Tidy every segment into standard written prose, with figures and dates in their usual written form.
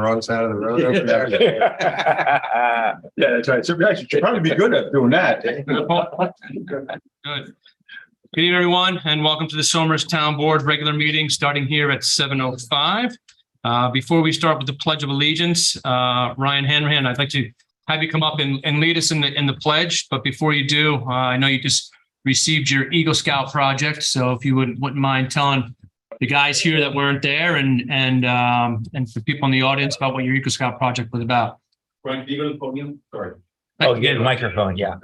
wrong side of the road over there. Yeah, that's right. So you should probably be good at doing that. Good. Good evening, everyone, and welcome to the Somers Town Board regular meeting starting here at 7:05. Before we start with the Pledge of Allegiance, Ryan Hanrahan, I'd like to have you come up and lead us in the pledge. But before you do, I know you just received your Eagle Scout project, so if you wouldn't mind telling the guys here that weren't there and for people in the audience about what your Eagle Scout project was about. Ryan, can you go to the podium? Sorry. Oh, you get a microphone, yeah.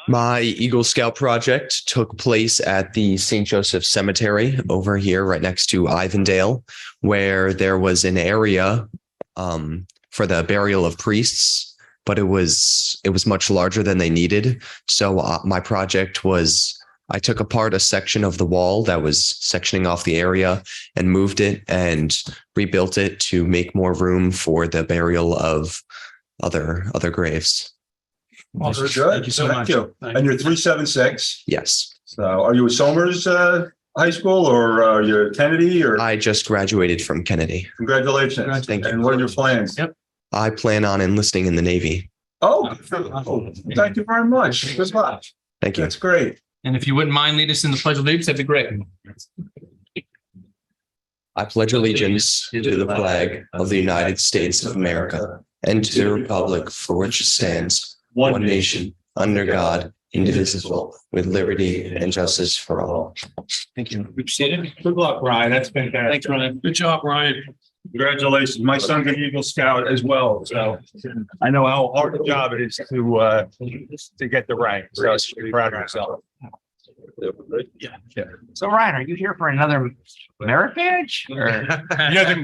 My Eagle Scout project took place at the St. Joseph Cemetery over here right next to Ivandale, where there was an area for the burial of priests, but it was much larger than they needed. So my project was, I took apart a section of the wall that was sectioning off the area and moved it and rebuilt it to make more room for the burial of other graves. Well, very good. Thank you so much. And you're 376. Yes. So are you at Somers High School or are you at Kennedy or? I just graduated from Kennedy. Congratulations. Thank you. And what are your plans? Yep. I plan on enlisting in the Navy. Oh, thank you very much. Good luck. Thank you. That's great. And if you wouldn't mind leading us in the Pledge of Allegiance, that'd be great. I pledge allegiance to the flag of the United States of America and to the republic for which it stands, one nation, under God, indivisible, with liberty and justice for all. Thank you. Good luck, Ryan. That's fantastic. Thanks, Ryan. Good job, Ryan. Congratulations. My son's an Eagle Scout as well. So I know how hard the job it is to get the rank. So be proud of yourself. Yeah. So Ryan, are you here for another merit badge? Or Yeah,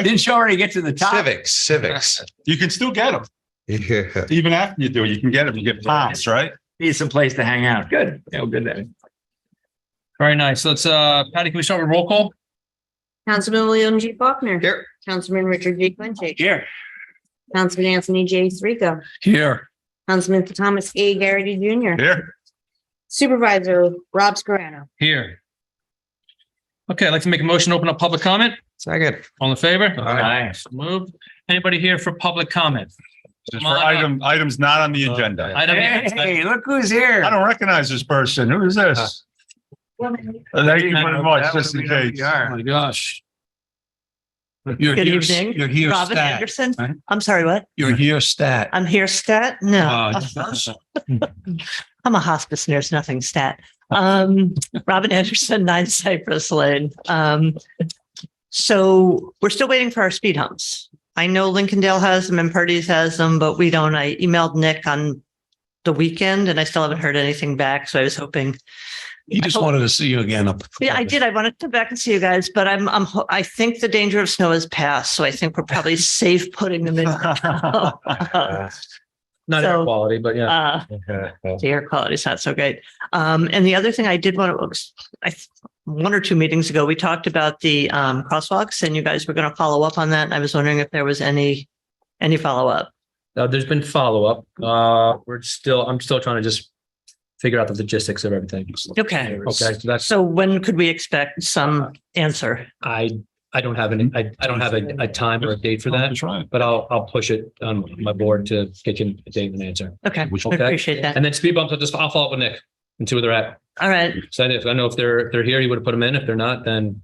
didn't you already get to the top? Civics. you can still get them. Yeah. Even after you do it, you can get them. You get pounds, right? Need some place to hang out. Good. Yeah, good then. Very nice. Let's, Patty, can we start with roll call? Councilman William G. Faulkner. Here. Councilman Richard G. Quincy. Here. Councilman Anthony J. Sirico. Here. Councilman Thomas A. Garrity Jr. Here. Supervisor Rob Scarano. Here. Okay, I'd like to make a motion to open up public comment. Second. All in favor? Nice. Moved. Anybody here for public comment? Just for items not on the agenda. Hey, look who's here. I don't recognize this person. Who is this? Thank you very much, just in case. Oh my gosh. Good evening. You're here Robin stat. Anderson. right? I'm sorry, what? You're here stat. I'm here stat? No. Uh, I'm a hospice nurse, nothing stat. Robin Anderson, 9 Cypress Lane. So we're still waiting for our speed humps. I know Lincolndale has them and Purdy's has them, but we don't. I emailed Nick on the weekend and I still haven't heard anything back. So I was hoping. He just wanted to see you again up. Yeah, I did. I wanted to come back and see you guys, but I think the danger of snow has passed. So I think we're probably safe putting them in. Not air So, quality, but yeah. The air quality is not so great. And the other thing I did want to, one or two meetings ago, we talked about the crosswalks and you guys were going to follow up on that. And I was wondering if there was any follow-up. There's been follow-up. I'm still trying to just figure out the logistics of everything. Okay. Okay, so that's, So when could we expect some answer? I don't have I don't have a time or a date for that, That's right. but I'll push it on my board to get you a date and an answer. Okay, I Okay. appreciate that. And then speed bumps, I'll follow up with Nick and see where they're at. All right. So I know if they're here, he would have put them in. If they're not, then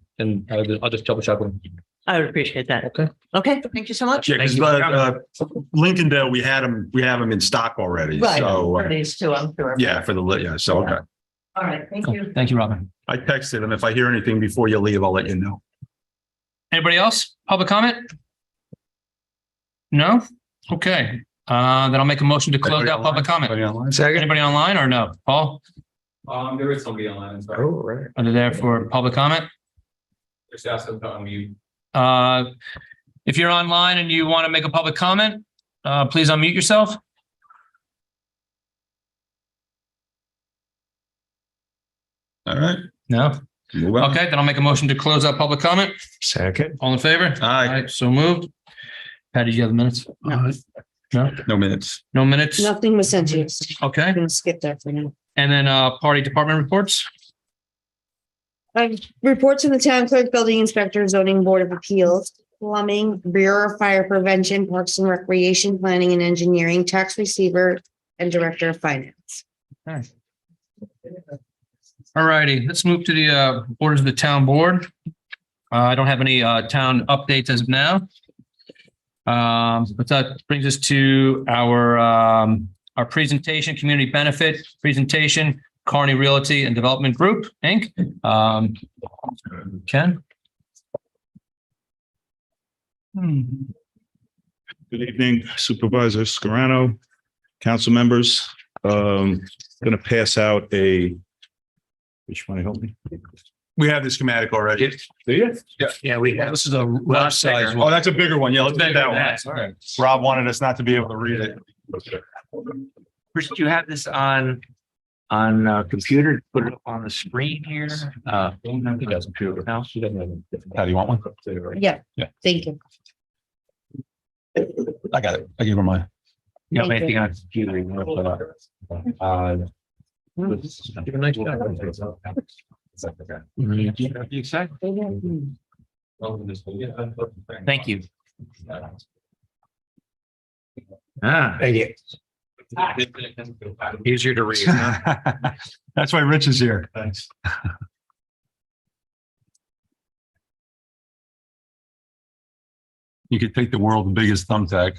I'll just double check with them. I would appreciate that. Okay. Okay. Thank you so much. Yeah, because Lincolndale, we have them in stock already. Right. So For these two, I'm sure. yeah, so okay. All right. Thank you. Thank you, Robin. I texted him. If I hear anything before you leave, I'll let you know. Anybody else? Public comment? No? Okay. Then I'll make a motion to close out public comment. Anybody online or no? Paul? There is somebody online. Sorry. Oh, right. Are they there for public comment? Just ask them to unmute. If you're online and you want to make a public comment, please unmute yourself. All right. No? Move on. Okay, then I'll make a motion to close out public comment. Second. All in favor? Aye. So moved. Patty, do you have the minutes? No? No minutes. No minutes? Nothing was sent to you. Okay. I'm gonna skip that for now. And then party department reports? Reports from the town clerk, building inspector, zoning board of appeals, plumbing, Bureau of Fire Prevention, Parks and Recreation, Planning and Engineering, tax receiver, and director of finance. All righty, let's move to the orders of the town board. I don't have any town updates as of now. But that brings us to our presentation, community benefit presentation, Carney Realty and Development Group, Inc. Ken? Good evening, Supervisor Scarano, council members. Going to pass out which one help me? We have the schematic already. Do you? Yeah. Yeah, we have. This is a large size Oh, one. that's a bigger one. Yeah, let's do that one. All right. Rob wanted us not to be able to read it. Chris, do you have this on computer? Put it up on the screen here? He doesn't. No? How do you want one? Yeah. Yeah. Thank you. I got it. I gave her mine. You have Thank anything you. on computer? You want to put up? Give a nice job. You excited? Thank you. Ah, Thank you. Easier to read. That's why Rich is here. Thanks. You could take the world's biggest thumbtack.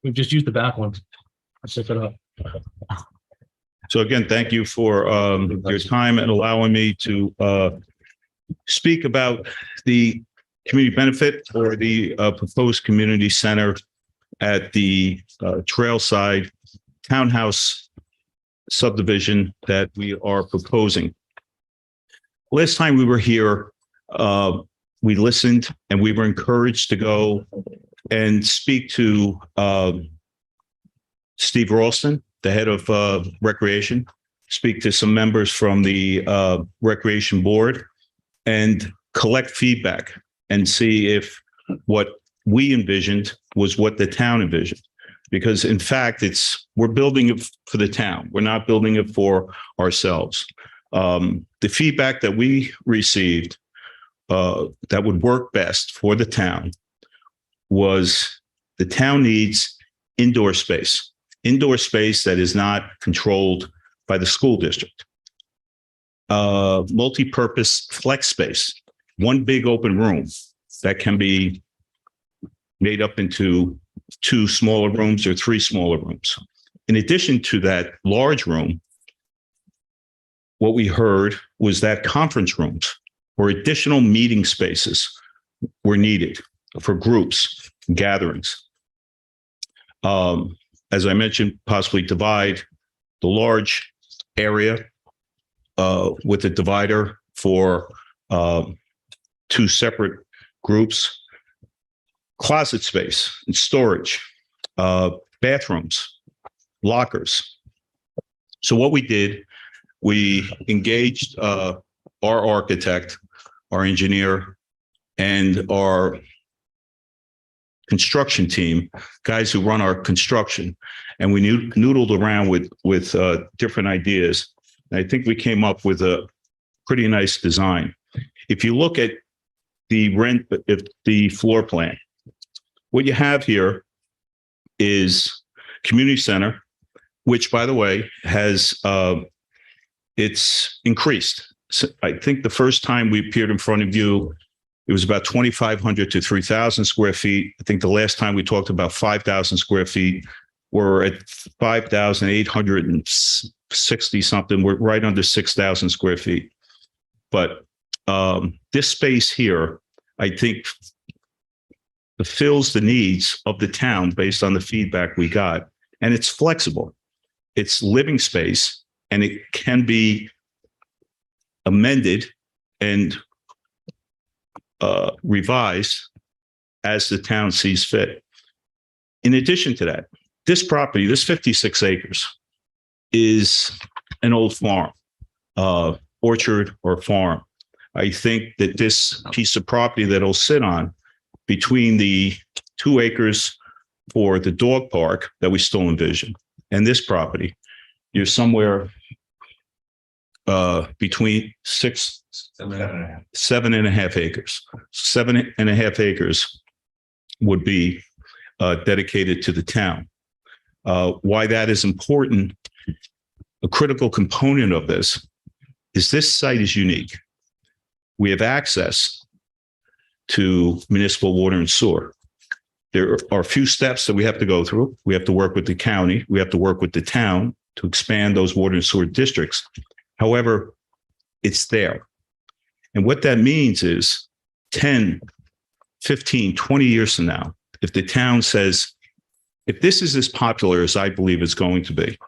We've just used the back one. I'll set it up. So again, thank you for your time and allowing me to speak about the community benefit or the proposed community center at the Trailside Townhouse subdivision that we are proposing. Last time we were here, we listened and we were encouraged to go and speak to Steve Ralston, the head of recreation, speak to some members from the recreation board and collect feedback and see if what we envisioned was what the town envisioned. Because in fact, we're building it for the town. We're not building it for ourselves. The feedback that we received that would work best for the town was the town needs indoor space that is not controlled by the school district. Multi-purpose flex space, one big open room that can be made up into 2 smaller rooms or 3 smaller rooms. In addition to that large room, what we heard was that conference rooms or additional meeting spaces were needed for groups, gatherings. As I mentioned, possibly divide the large area with a divider for 2 separate groups, closet space and storage, bathrooms, lockers. So what we did, we engaged our architect, our engineer, and our construction team, guys who run our construction, and we noodled around with different ideas. And I think we came up with a pretty nice design. If you look at the floor plan, what you have here is community center, which, by the way, has it's increased. So I think the first time we appeared in front of you, it was about 2,500 to 3,000 square feet. I think the last time we talked about 5,000 square feet. We're at 5,860 something. We're right under 6,000 square feet. But this space here, I think, fulfills the needs of the town based on the feedback we got. And it's flexible. It's living space, and it can be amended and revised as the town sees fit. In addition to that, this property, this 56 acres, is an old farm, orchard or farm. I think that this piece of property that it'll sit on, between the 2 acres for the dog park that we still envision and this property, you're somewhere between 7.5 acres. 7.5 acres would be dedicated to the town. Why that is important, a critical component of this site is unique. We have access to municipal water and sewer. There are a few steps that we have to go through. We have to work with the county. We have to work with the town to expand those water and sewer districts. However, it's there. And what that means is 10, 15, 20 years from now, if the town says, if this is as popular as I believe it's going to be,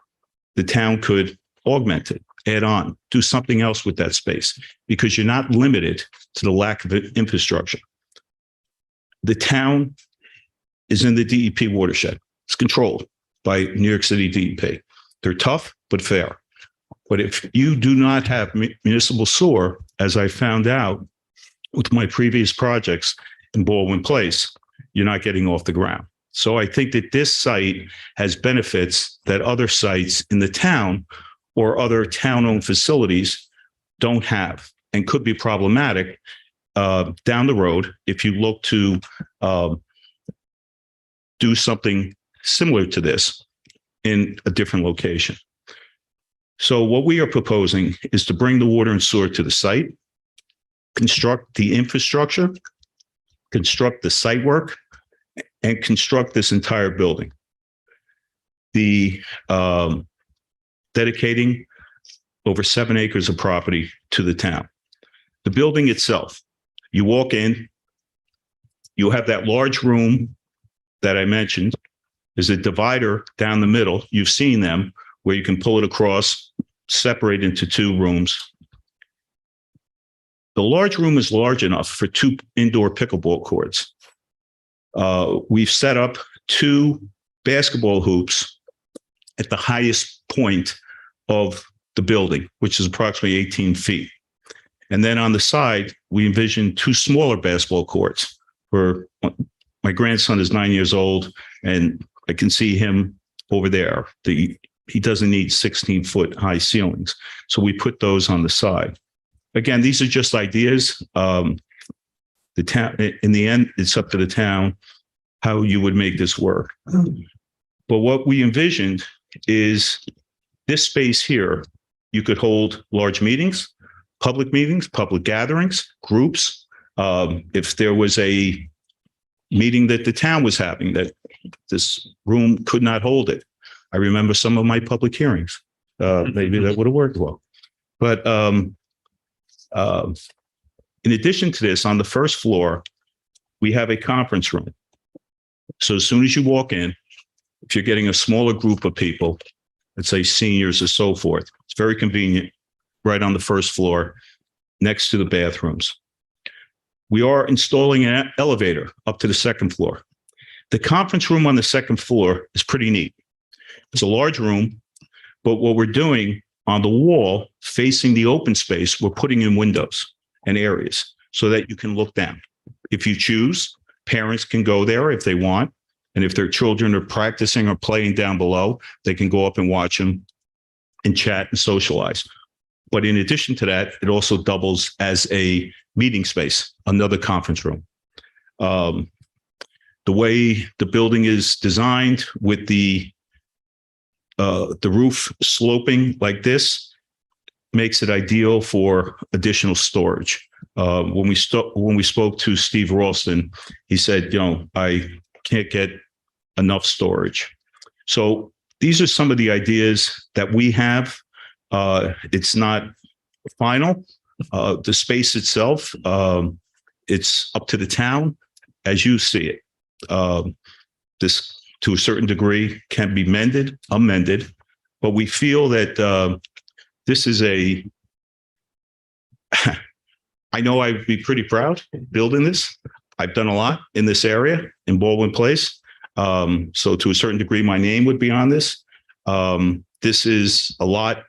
the town could augment it, add on, do something else with that space, because you're not limited to the lack of infrastructure. The town is in the DEP watershed. It's controlled by New York City DEP. They're tough, but fair. But if you do not have municipal sewer, as I found out with my previous projects in Baldwin Place, you're not getting off the ground. So I think that this site has benefits that other sites in the town or other town-owned facilities don't have and could be problematic down the road if you look to do something similar to this in a different location. So what we are proposing is to bring the water and sewer to the site, construct the infrastructure, construct the site work, and construct this entire building. The dedicating over 7 acres of property to the town. The building itself, you walk in, you have that large room that I mentioned. There's a divider down the middle. You've seen them where you can pull it across, separate into 2 rooms. The large room is large enough for 2 indoor pickleball courts. We've set up 2 basketball hoops at the highest point of the building, which is approximately 18 feet. And then on the side, we envision 2 smaller basketball courts where my grandson is 9 years old and I can see him over there. He doesn't need 16-foot high ceilings. So we put those on the side. Again, these are just ideas. The town, in the end, it's up to the town how you would make this work. But what we envisioned is this space here, you could hold large meetings, public gatherings, groups. If there was a meeting that the town was having that this room could not hold it. I remember some of my public hearings. Maybe that would have worked well. But in addition to this, on the first floor, we have a conference room. So as soon as you walk in, if you're getting a smaller group of people, let's say seniors or so forth, it's very convenient, right on the first floor, next to the bathrooms. We are installing an elevator up to the second floor. The conference room on the second floor is pretty neat. It's a large room, but what we're doing on the wall facing the open space, we're putting in windows and areas so that you can look down. If you choose, parents can go there if they want. And if their children are practicing or playing down below, they can go up and watch them and chat and socialize. But in addition to that, it also doubles as a meeting space, another conference room. The way the building is designed with the roof sloping like this makes it ideal for additional storage. When we spoke to Steve Ralston, he said, I can't get enough storage. So these are some of the ideas that we have. It's not final. The space itself, it's up to the town as you see it. This, to a certain degree, can be amended, but we feel that this is I know I'd be pretty proud building this. I've done a lot in this area in Baldwin Place. So to a certain degree, my name would be on this. This is a lot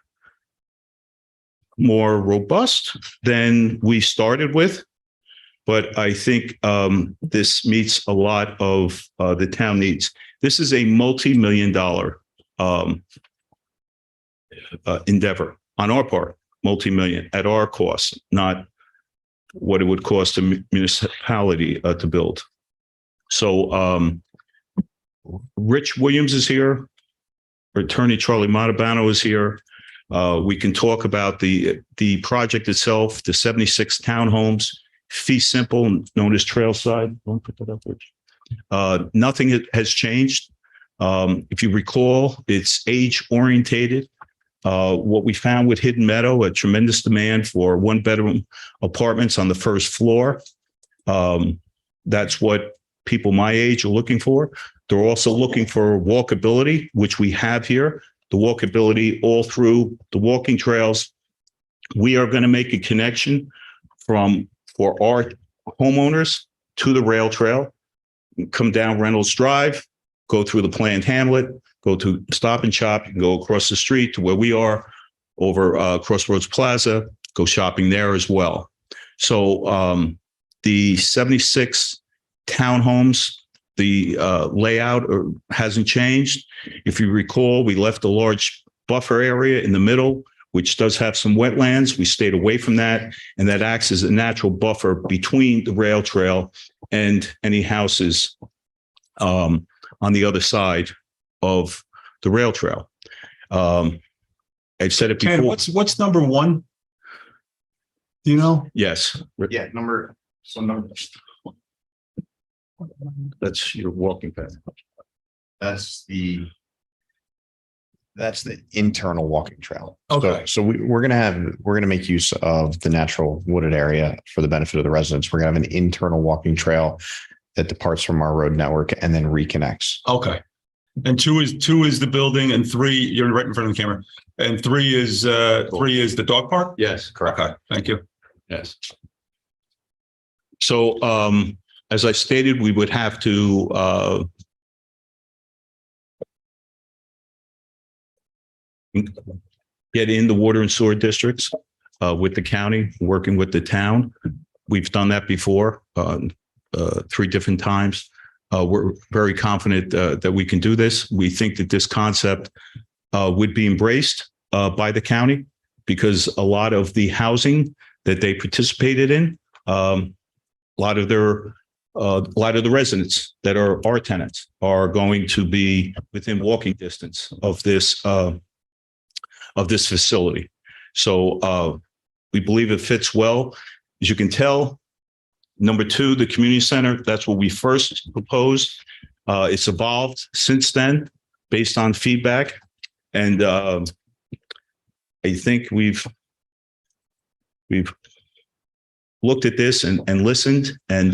more robust than we started with, but I think this meets a lot of the town needs. This is a multi-million-dollar endeavor on our part. multi-million at our cost, not what it would cost a municipality to build. So Rich Williams is here. Attorney Charlie Montalbano is here. We can talk about the project itself, the 76 townhomes, fee simple, known as Trailside. Don't put that up, Rich. Nothing has changed. If you recall, it's age orientated. What we found with Hidden Meadow, a tremendous demand for 1-bedroom apartments on the first floor. That's what people my age are looking for. They're also looking for walkability, which we have here. The walkability all through the walking trails. We are going to make a connection for our homeowners to the rail trail. Come down Reynolds Drive, go through the planned hamlet, go to Stop and Shop, you can go across the street to where we are over Crossroads Plaza, go shopping there as well. So the 76 townhomes, the layout hasn't changed. If you recall, we left a large buffer area in the middle, which does have some wetlands. We stayed away from that, and that acts as a natural buffer between the rail trail and any houses on the other side of the rail trail. I've said it Ken, before. what's number one? Do you know? Yes, Yeah, number. that's your walking path. That's the internal walking trail. Okay. So we're gonna make use of the natural wooded area for the benefit of the residents. We're gonna have an internal walking trail that departs from our road network and then reconnects. Okay. And two is the building, and 3, you're right in front of the camera. And 3 is the dog park? Yes, Correct. Okay, thank you. yes. So as I stated, we would have to get in the water and sewer districts with the county, working with the town. We've done that before, 3 different times. We're very confident that we can do this. We think that this concept would be embraced by the county because a lot of the housing that they participated in, a lot of the residents that are our tenants are going to be within walking distance of this facility. So we believe it fits well. As you can tell, number 2, the community center, that's what we first proposed. It's evolved since then based on feedback. And I think we've looked at this and listened, and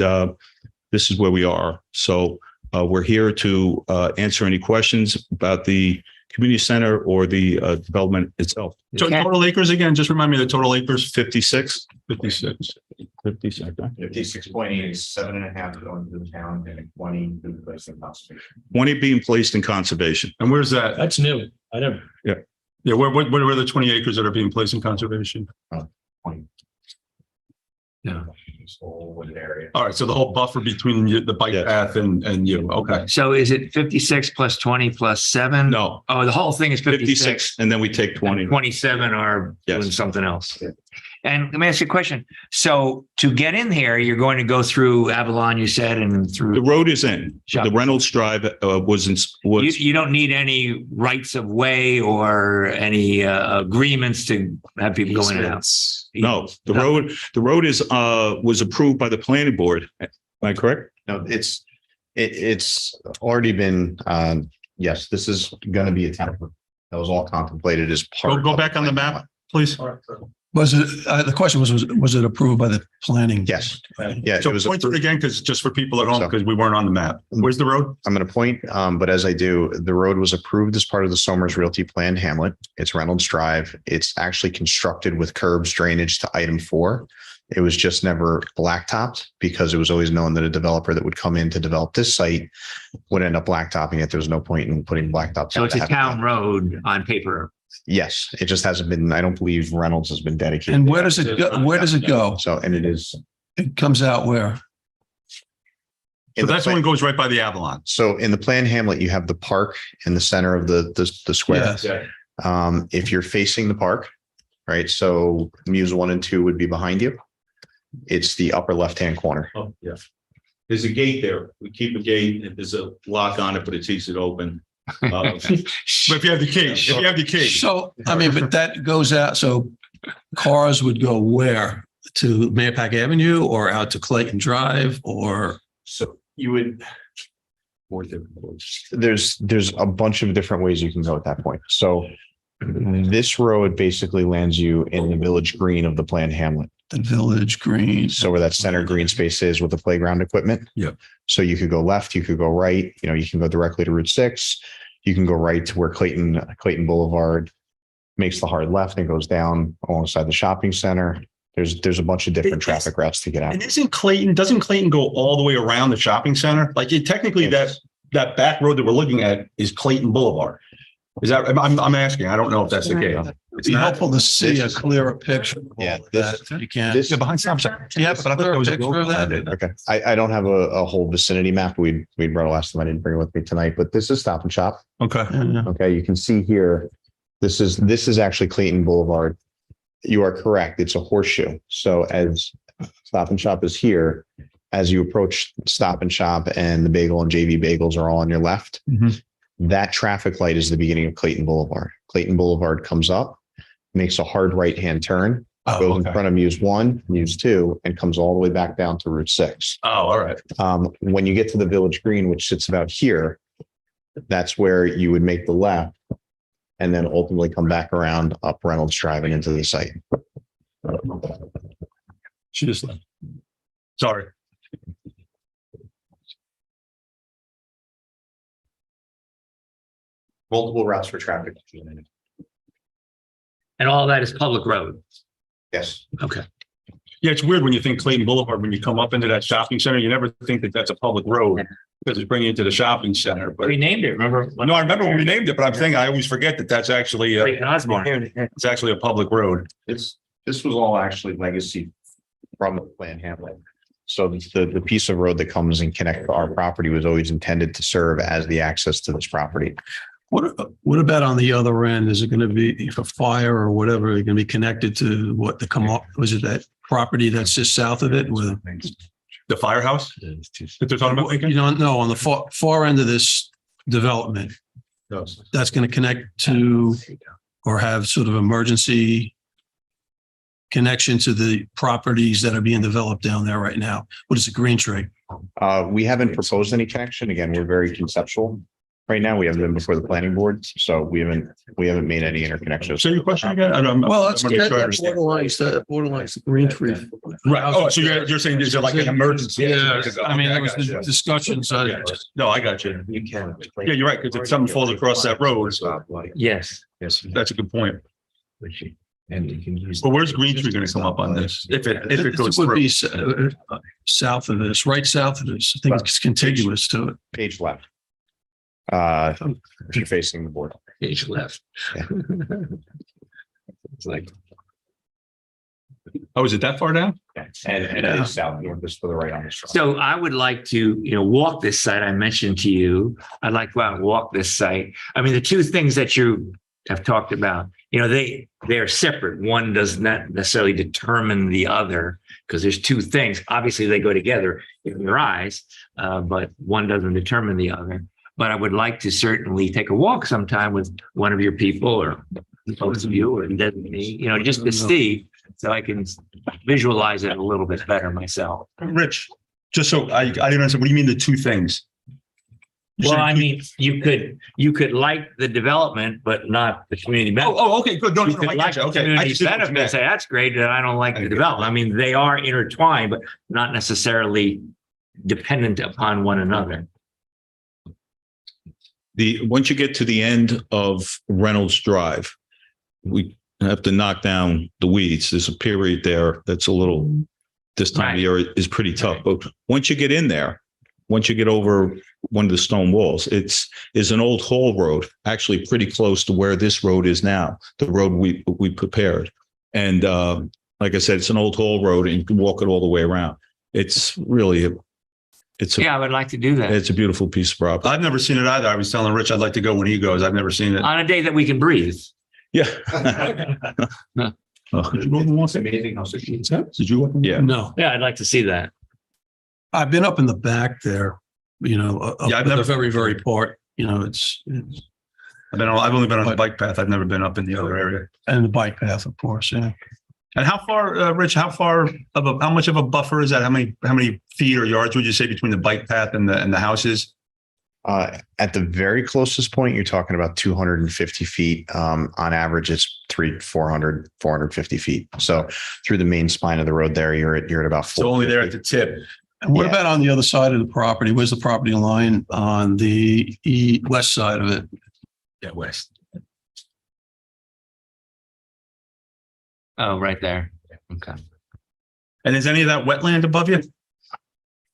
this is where we are. So we're here to answer any questions about the community center or the development itself. So total acres again, just remind me of the total acres. 56. 56. 56. 56.8 is 7.5 going to the town and 20 to the place in conservation. 20 being placed in conservation. And where's that? That's new. I never. Yeah, where are the 20 acres that are being placed in conservation? 20. Yeah. This whole wooded area. All right, so the whole buffer between the bike Yes. path and you, okay. So is it 56 plus 20 plus 7? No, Oh, the whole thing is 56. 56, and then we take 20. 27 are Yes. doing something else. And let me ask you a question. So to get in here, you're going to go through Avalon, you said, and The through, road is in. The Reynolds Drive you don't need any rights of way or any agreements to have people go in and out. No, the road is was approved by the planning board. Am I correct? No, it's already been, yes, this is going to be a template. That was all contemplated as part. Go back on the map, please. Was it, the question was it approved by the planning? Yes. Yeah, So it was. point to it again, because just for people at home, So- because we weren't on the map. Where's the road? I'm going to point, but as I do, the road was approved as part of the Somers Realty Planned Hamlet. It's Reynolds Drive. It's actually constructed with curbs drainage to item 4. It was just never blacktopped because it was always known that a developer that would come in to develop this site would end up blacktopping it. There's no point in putting blacktop. So it's a town road on paper. Yes, it just hasn't been, I don't believe Reynolds has been dedicated. And where does it go? Where does it go? So, and it is. It comes out where? So that's one goes right by the Avalon. So in the planned hamlet, you have the park in the center of the square. Yes. If you're facing the park, right? So Muse 1 and 2 would be behind you. It's the upper left-hand corner. Oh, yeah. There's a gate there. We keep a gate and there's a lock on it, but it's easy to open. But if you have the key, So, I mean, but that goes out, so cars would go where? To Mayapack Avenue or out to Clayton Drive or? So you would. There's a bunch of different ways you can go at that point. So this road basically lands you in the village green of the planned hamlet. The Village Green. So where that center green space is with the playground equipment. Yep. So you could go left, you could go right, you can go directly to Route 6. You can go right to where Clayton Boulevard makes the hard left and goes down alongside the shopping center. There's a bunch of different traffic routes to get out. and doesn't Clayton go all the way around the shopping center? Like technically that back road that we're looking at is Clayton Boulevard. Is that, I'm asking, I don't know if that's the case. It'd be helpful to see a clearer picture. of all Yeah, of that, if you can. this- Behind Stop Sign. Yeah, but I thought there was a picture of that. Okay. I don't have a whole vicinity map. We brought it last time. I didn't bring it with me tonight, but this is Stop and Shop. Okay. Yeah. Okay. You can see here, this is actually Clayton Boulevard. You are correct. It's a horseshoe. So as Stop and Shop is here, as you approach Stop and Shop and the Bagel and JV Bagels are all on your left, Mhm. that traffic light is the beginning of Clayton Boulevard. Clayton Boulevard comes up, makes a hard right-hand turn, Oh, goes in okay. front of Muse 1, Muse 2, and comes all the way back down to Route 6. Oh, all right. When you get to the Village Green, which sits about here, that's where you would make the left and then ultimately come back around up Reynolds Drive and into the site. She just left. Sorry. Multiple routes for traffic. And all that is public road. Yes. Okay. Yeah, it's weird when you think Clayton Boulevard, when you come up into that shopping center, you never think that that's a public road because it's bringing you to the shopping center. But We named it, remember? no, I remember when we named it, but I'm saying I always forget that that's actually, Clayton Osborne. it's actually a public road. This was all actually legacy from the planned hamlet. So the piece of road that comes and connects to our property was always intended to serve as the access to this property. What about on the other end? Is it going to be, if a fire or whatever, going to be connected to what the come up, was it that property that's just south of it with? The firehouse that they're talking about? You don't know, on the far end of this development, that's going to connect to or have sort of emergency connection to the properties that are being developed down there right now. What is it, Green Tree? We haven't proposed any connection. Again, we're very conceptual. Right now, we haven't been before the planning board, so we haven't made any interconnections. So your question again? I don't know. Well, that's I wanna make sure I understand. borderlines the Green Tree. Right. Oh, so you're saying there's like an emergency? Yeah, I mean, Okay, there was got you. the discussions. Yeah. No, I got you. Yeah, you're right. Because if something falls across that road, Yes. that's a good point. And you can use. But where's Green Tree going to come up on this? If it goes would through? be south of this, right south of this. I think it's contiguous to it. Page left. If you're facing the board. Page left. Yeah. It's like, Oh, is it that far down? And it is south, north is for the right on the street. so I would like to, walk this site. I mentioned to you, I'd like to go out and walk this site. I mean, the two things that you have talked about, they're separate. One does not necessarily determine the other because there's two things. Obviously, they go together in your eyes, but one doesn't determine the other. But I would like to certainly take a walk sometime with one of your people or both of you or me, just to see so I can visualize it a little bit better myself. Rich, just so I didn't understand, what do you mean the two things? You Well, said I two- mean, you could like the development, but not the community benefits. Oh, okay, good. No, You no, could I like got you. the Okay. I community just didn't know what you benefits, say, meant. that's great, and I don't like I the get development. I mean, they are intertwined, but not necessarily dependent upon one another. Once you get to the end of Reynolds Drive, we have to knock down the weeds. There's a period there that's a little, this time of year is pretty tough. But once you get in there, once you get over one of the stone walls, is an old haul road, actually pretty close to where this road is now, the road we prepared. And like I said, it's an old haul road and you can walk it all the way around. It's really, Yeah, I would like to do that it's a beautiful piece of property. I've never seen it either. I was telling Rich I'd like to go when he goes. I've never seen it. on a day that we can breathe. Yeah. Did you go up and walk it? Amazing how succeeds. Did you? Yeah. No, Yeah, I'd like to see that. I've been up in the back there, Yeah, I've the never- very, very part, it's, I've only been on the bike path. I've never been up in the other area. and the bike path, of course, yeah. And how far, Rich, how much of a buffer is that? How many feet or yards would you say between the bike path and the houses? At the very closest point, you're talking about 250 feet. On average, it's 450 feet. So through the main spine of the road there, you're at about. So only there at 450. the tip. And what Yeah. about on the other side of the property? Where's the property line on the west side of it? Yeah, west. Oh, right there. Okay. And is any of that wetland above you?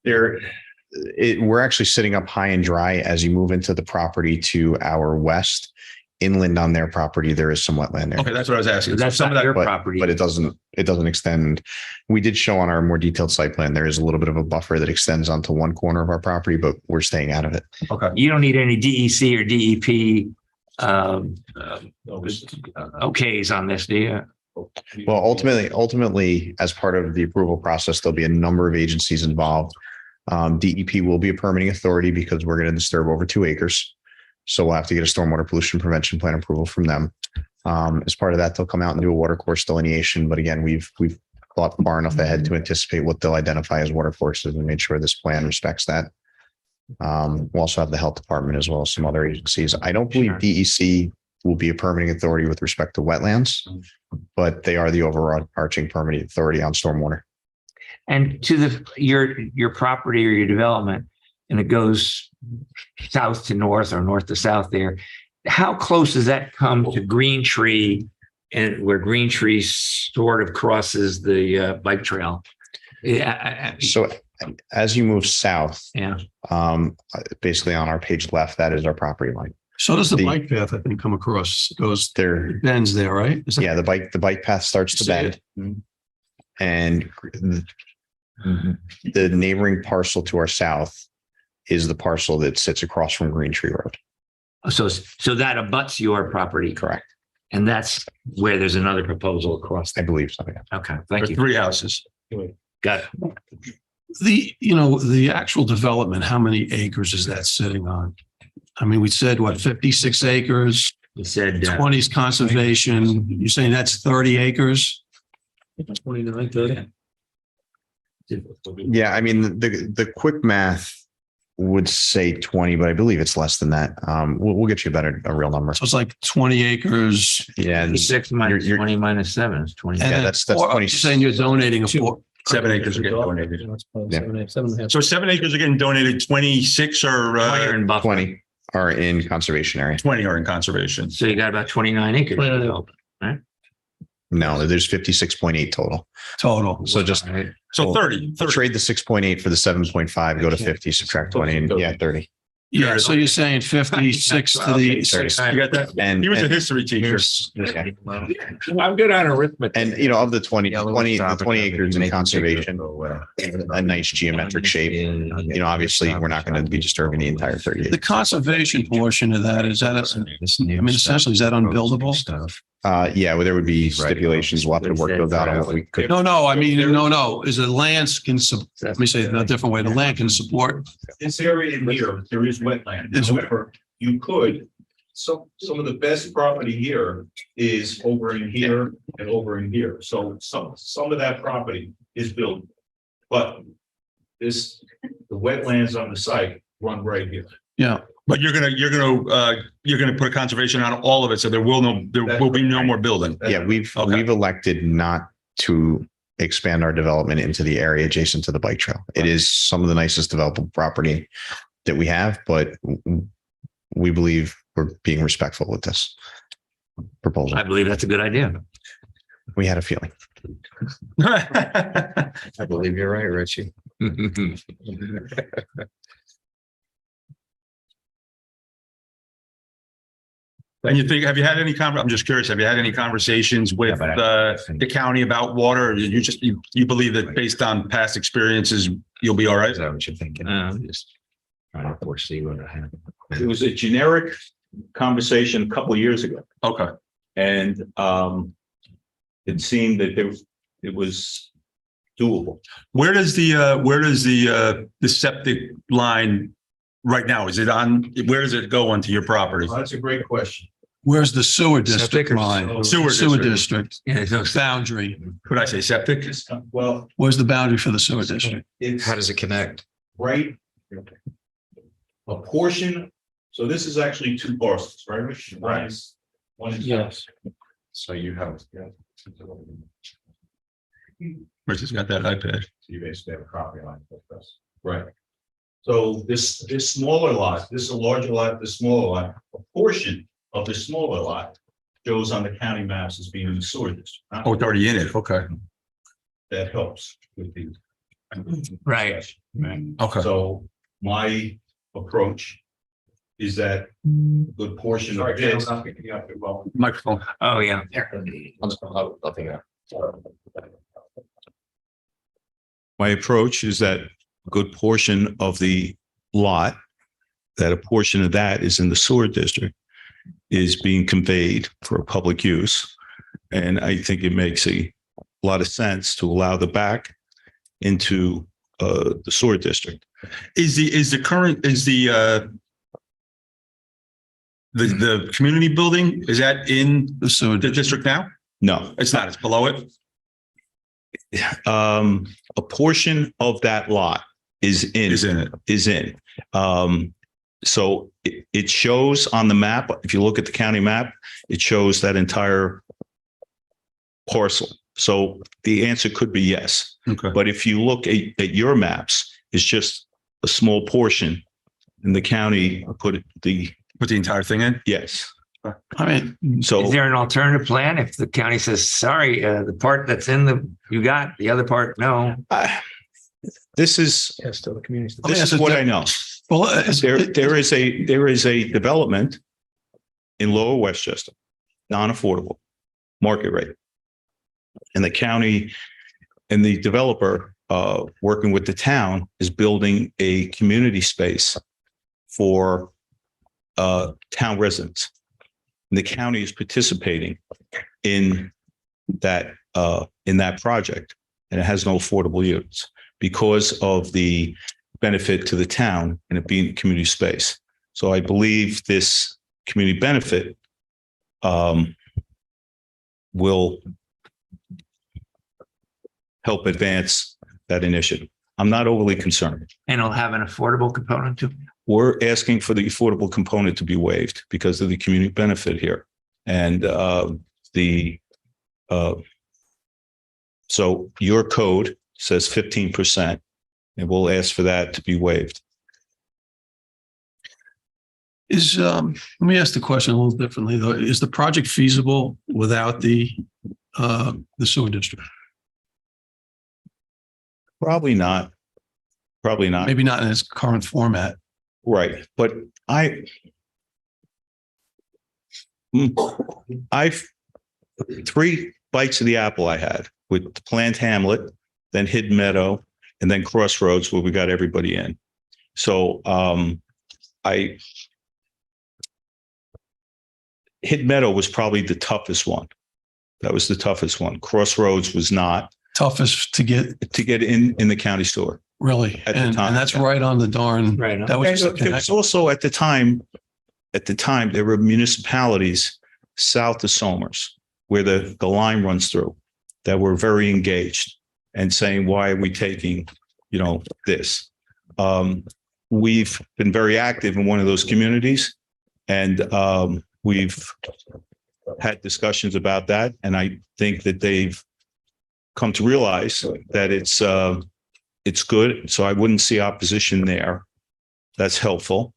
We're actually sitting up high and dry as you move into the property to our west. Inland on their property, there is some wetland there. Okay, that's what I was asking. That's Some of not that, your but, property. but it doesn't extend. We did show on our more detailed site plan, there is a little bit of a buffer that extends onto one corner of our property, but we're staying out of it. okay. You don't need any DEC or DEP okays on this, do you? Well, ultimately, as part of the approval process, there'll be a number of agencies involved. DEP will be a permitting authority because we're going to disturb over 2 acres. So we'll have to get a stormwater pollution prevention plan approval from them. As part of that, they'll come out and do a water course delineation. But again, we've thought far enough ahead to anticipate what they'll identify as water courses and made sure this plan respects that. We'll also have the health department as well as some other agencies. I don't believe Sure. DEC will be a permitting authority with respect to wetlands, but they are the overarching permitting authority on stormwater. And to your property or your development, and it goes south to north or north to south there, how close does that come to Green Tree and where Green Tree sort of crosses the bike trail? Yeah. So as you move south, Yeah. basically on our page left, that is our property line. So does the The- bike path, I think, come across, goes, There, it ends there, right? Is that- yeah, the bike path starts to See bend. it? And the neighboring parcel to our south is the parcel that sits across from Green Tree Road. So that abuts your property, Correct. and that's where there's another proposal across I there. believe so. Yeah. Okay, There thank are you. 3 houses. Got it. The actual development, how many acres is that sitting on? I mean, we said, what, 56 acres, You said 20 is conservation. You're saying that's 30 acres? 29, 30. Yeah. I mean, the quick math would say 20, but I believe it's less than that. We'll get you a real number. So it's like 20 acres. Yeah. and- 6 minus you're- 20 minus 7 is 20. And Yeah, then that's you're 20. saying you're donating a 7 acres are getting donated. Yeah. 7.5. So 7 acres are getting donated, 26 or 20 are in buffer. 20 are in conservation area. 20 are in conservation. So you got about 29 acres. 29. No, there's 56.8 total. total. So just All right. So 30. trade the 6.8 for the 7.5, go to 50, subtract 20, and yeah, 30. Yeah, so you're saying 56 to the, You got that? And He was a history teacher. I'm good on arithmetic. And of the 20 acres in conservation, a nice geometric shape. Obviously, we're not going to be disturbing the entire 30 the acres. conservation portion of that, is that, essentially, is that unbuildable? Stuff. Yeah, well, there would be stipulations. We'll have to work those out on what we could. No, I mean, no. Is the lands let me say it in a different way. The land can support, This area in here, there is wetland. Is- However, you could, some of the best property here is over in here and over in here. So some of that property is built. But the wetlands on the site run right here. yeah. But you're gonna put a conservation on all of it, so there will be no more building. Yeah, we've Okay. elected not to expand our development into the area adjacent to the bike trail. It is some of the nicest developable property that we have, but we believe we're being respectful with this proposal. I believe that's a good idea. We had a feeling. I believe you're right, Richie. And you think, have you had any I'm just curious, have you had any conversations with the county about water? Or you believe that based on past experiences, you'll be all right? Is that what you're thinking? Just trying to foresee what happened. It was a generic conversation a couple of years ago. Okay. And it seemed that it was doable. Where does the septic line right now? Is it on, where does it go onto your property? Well, that's a great question. Where's the sewer Septic district or line? sewer Sewer district Yeah, so boundary. Could I say septic? Well, Where's the boundary for the sewer district? it's How does it connect? right. A portion, so this is actually two parcels, right, Rich? Right. One is. Yes. So you have. Rich has got that iPad. So you basically have a property line with us. Right. So this smaller lot, this is a larger lot, this smaller lot, a portion of the smaller lot shows on the county maps as being in the sewer district. Oh, it's already in it. Okay. That helps with the. Right. Okay. So my approach is that a good portion of this. Microphone. Oh, yeah. My approach is that a good portion of the lot, that a portion of that is in the sewer district, is being conveyed for public use. And I think it makes a lot of sense to allow the back into the sewer district. Is the community building, is that in the sewer district now? No, It's not, it's below it. a portion of that lot is in it. So it shows on the map, if you look at the county map, it shows that entire parcel. So the answer could be yes. Okay. But if you look at your maps, it's just a small portion, and the county put the entire thing in? yes. I mean, So Is there an alternative plan if the county says, sorry, the part that's in you got, the other part, no? this is Still the community. this is what I know. well, There is a development in Lower Westchester, non-affordable, market rate. And the county and the developer, working with the town, is building a community space for town residents. And the county is participating in that project, and it has no affordable units because of the benefit to the town and it being community space. So I believe this community benefit will help advance that initiative. I'm not overly concerned. And it'll have an affordable component too? We're asking for the affordable component to be waived because of the community benefit here. And so your code says 15%, and we'll ask for that to be waived. let me ask the question a little differently though. Is the project feasible without the sewer district? Probably not. Probably not. Maybe not in its current format. Right. But I've 3 bites of the apple I had with the planned hamlet, then Hidden Meadow, and then Crossroads where we got everybody in. So Hidden Meadow was probably the toughest one. That was the toughest one. Crossroads was not. Toughest to get in the county store. Really. At the And time, that's yeah. right on the darn. Right. That was And just a there was connection. also at the time, there were municipalities south of Somers where the line runs through that were very engaged and saying, why are we taking, this? We've been very active in one of those communities, and we've had discussions about that. And I think that they've come to realize that it's good. So I wouldn't see opposition there. That's helpful.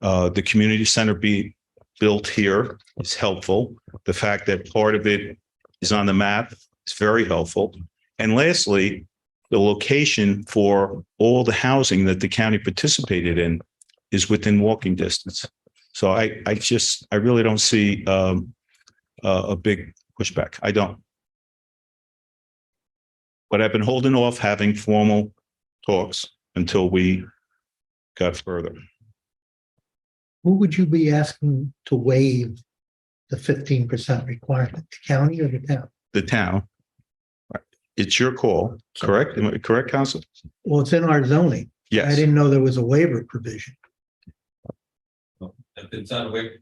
The community center being built here is helpful. The fact that part of it is on the map is very helpful. And lastly, the location for all the housing that the county participated in is within walking distance. So I really don't see a big pushback. I don't. But I've been holding off having formal talks until we got further. Who would you be asking to waive the 15% requirement, the county or the town? the town. It's your call, correct? Am I correct, Council? Well, it's in our zoning. I Yes. didn't know there was a waiver provision. It's not a way.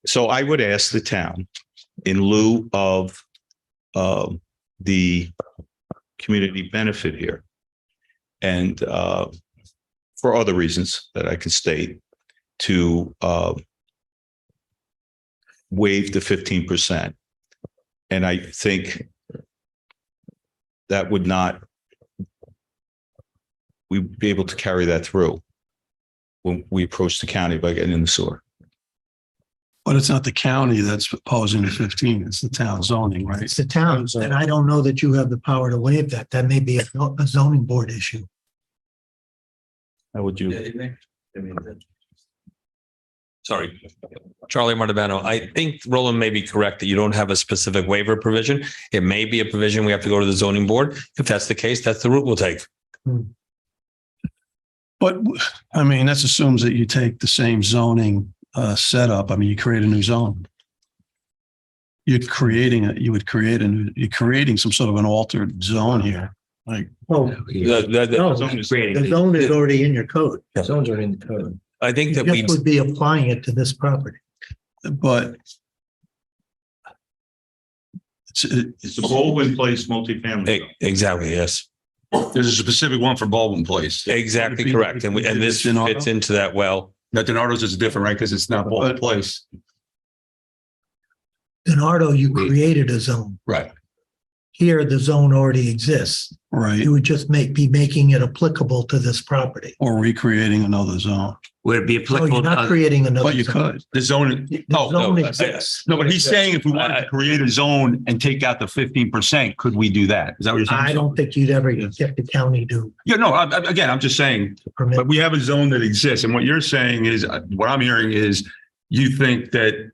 So I would ask the town, in lieu of the community benefit here, and for other reasons that I can state, to waive the 15%. And I think that would not, we'd be able to carry that through when we approach the county by getting in the sewer. But it's not the county that's proposing the 15, it's the town zoning, right? It's the town, and I don't know that you have the power to waive that. That may be a zoning board issue. How would you? Sorry, Charlie Martivano. I think Roland may be correct that you don't have a specific waiver provision. It may be a provision we have to go to the zoning board. If that's the case, that's the route we'll take. But I mean, that assumes that you take the same zoning setup. I mean, you create a new zone. You're creating you're creating some sort of an altered zone here. Like, Oh, no, the zone is already in your code. Zones are in the code. I think You that we, just would be applying it to this property. but It's a Baldwin Place multifamily. exactly, yes, There's a specific one for Baldwin Place. exactly correct. And this fits into that well. Donardo's is different, right? Because it's not Baldwin Place. Donardo, you created a zone. Right. Here, the zone already exists. right, You would just be making it applicable to this property. or recreating another zone. Would it be No, applicable? you're to not other- creating another. But you zone. could. The zone, The no, zone no, exists. no, but he's saying if we wanted to create a zone and take out the 15%, could we do that? Is that what you're saying? I don't think you'd ever get the county to Yeah, no, again, I'm just saying, permit. but we have a zone that exists. And what you're saying is, what I'm hearing is you think that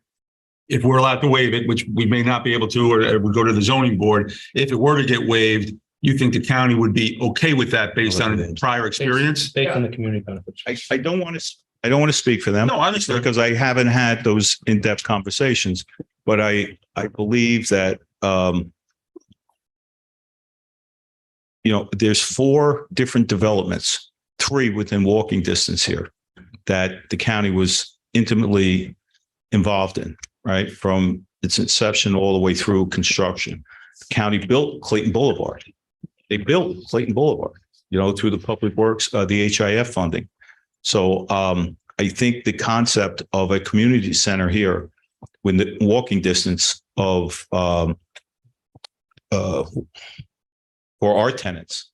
if we're allowed to waive it, which we may not be able to, or we go to the zoning board, if it were to get waived, you think the county would be okay with that based on prior experience? Based on the community benefits. I don't want to speak for them. No, I understand. Because I haven't had those in-depth conversations, but I believe that, there's 4 different developments, 3 within walking distance here, that the county was intimately involved in, right? From its inception all the way through construction. The county built Clayton Boulevard. They built Clayton Boulevard, through the public works, the HIF funding. So I think the concept of a community center here, when the walking distance of for our tenants,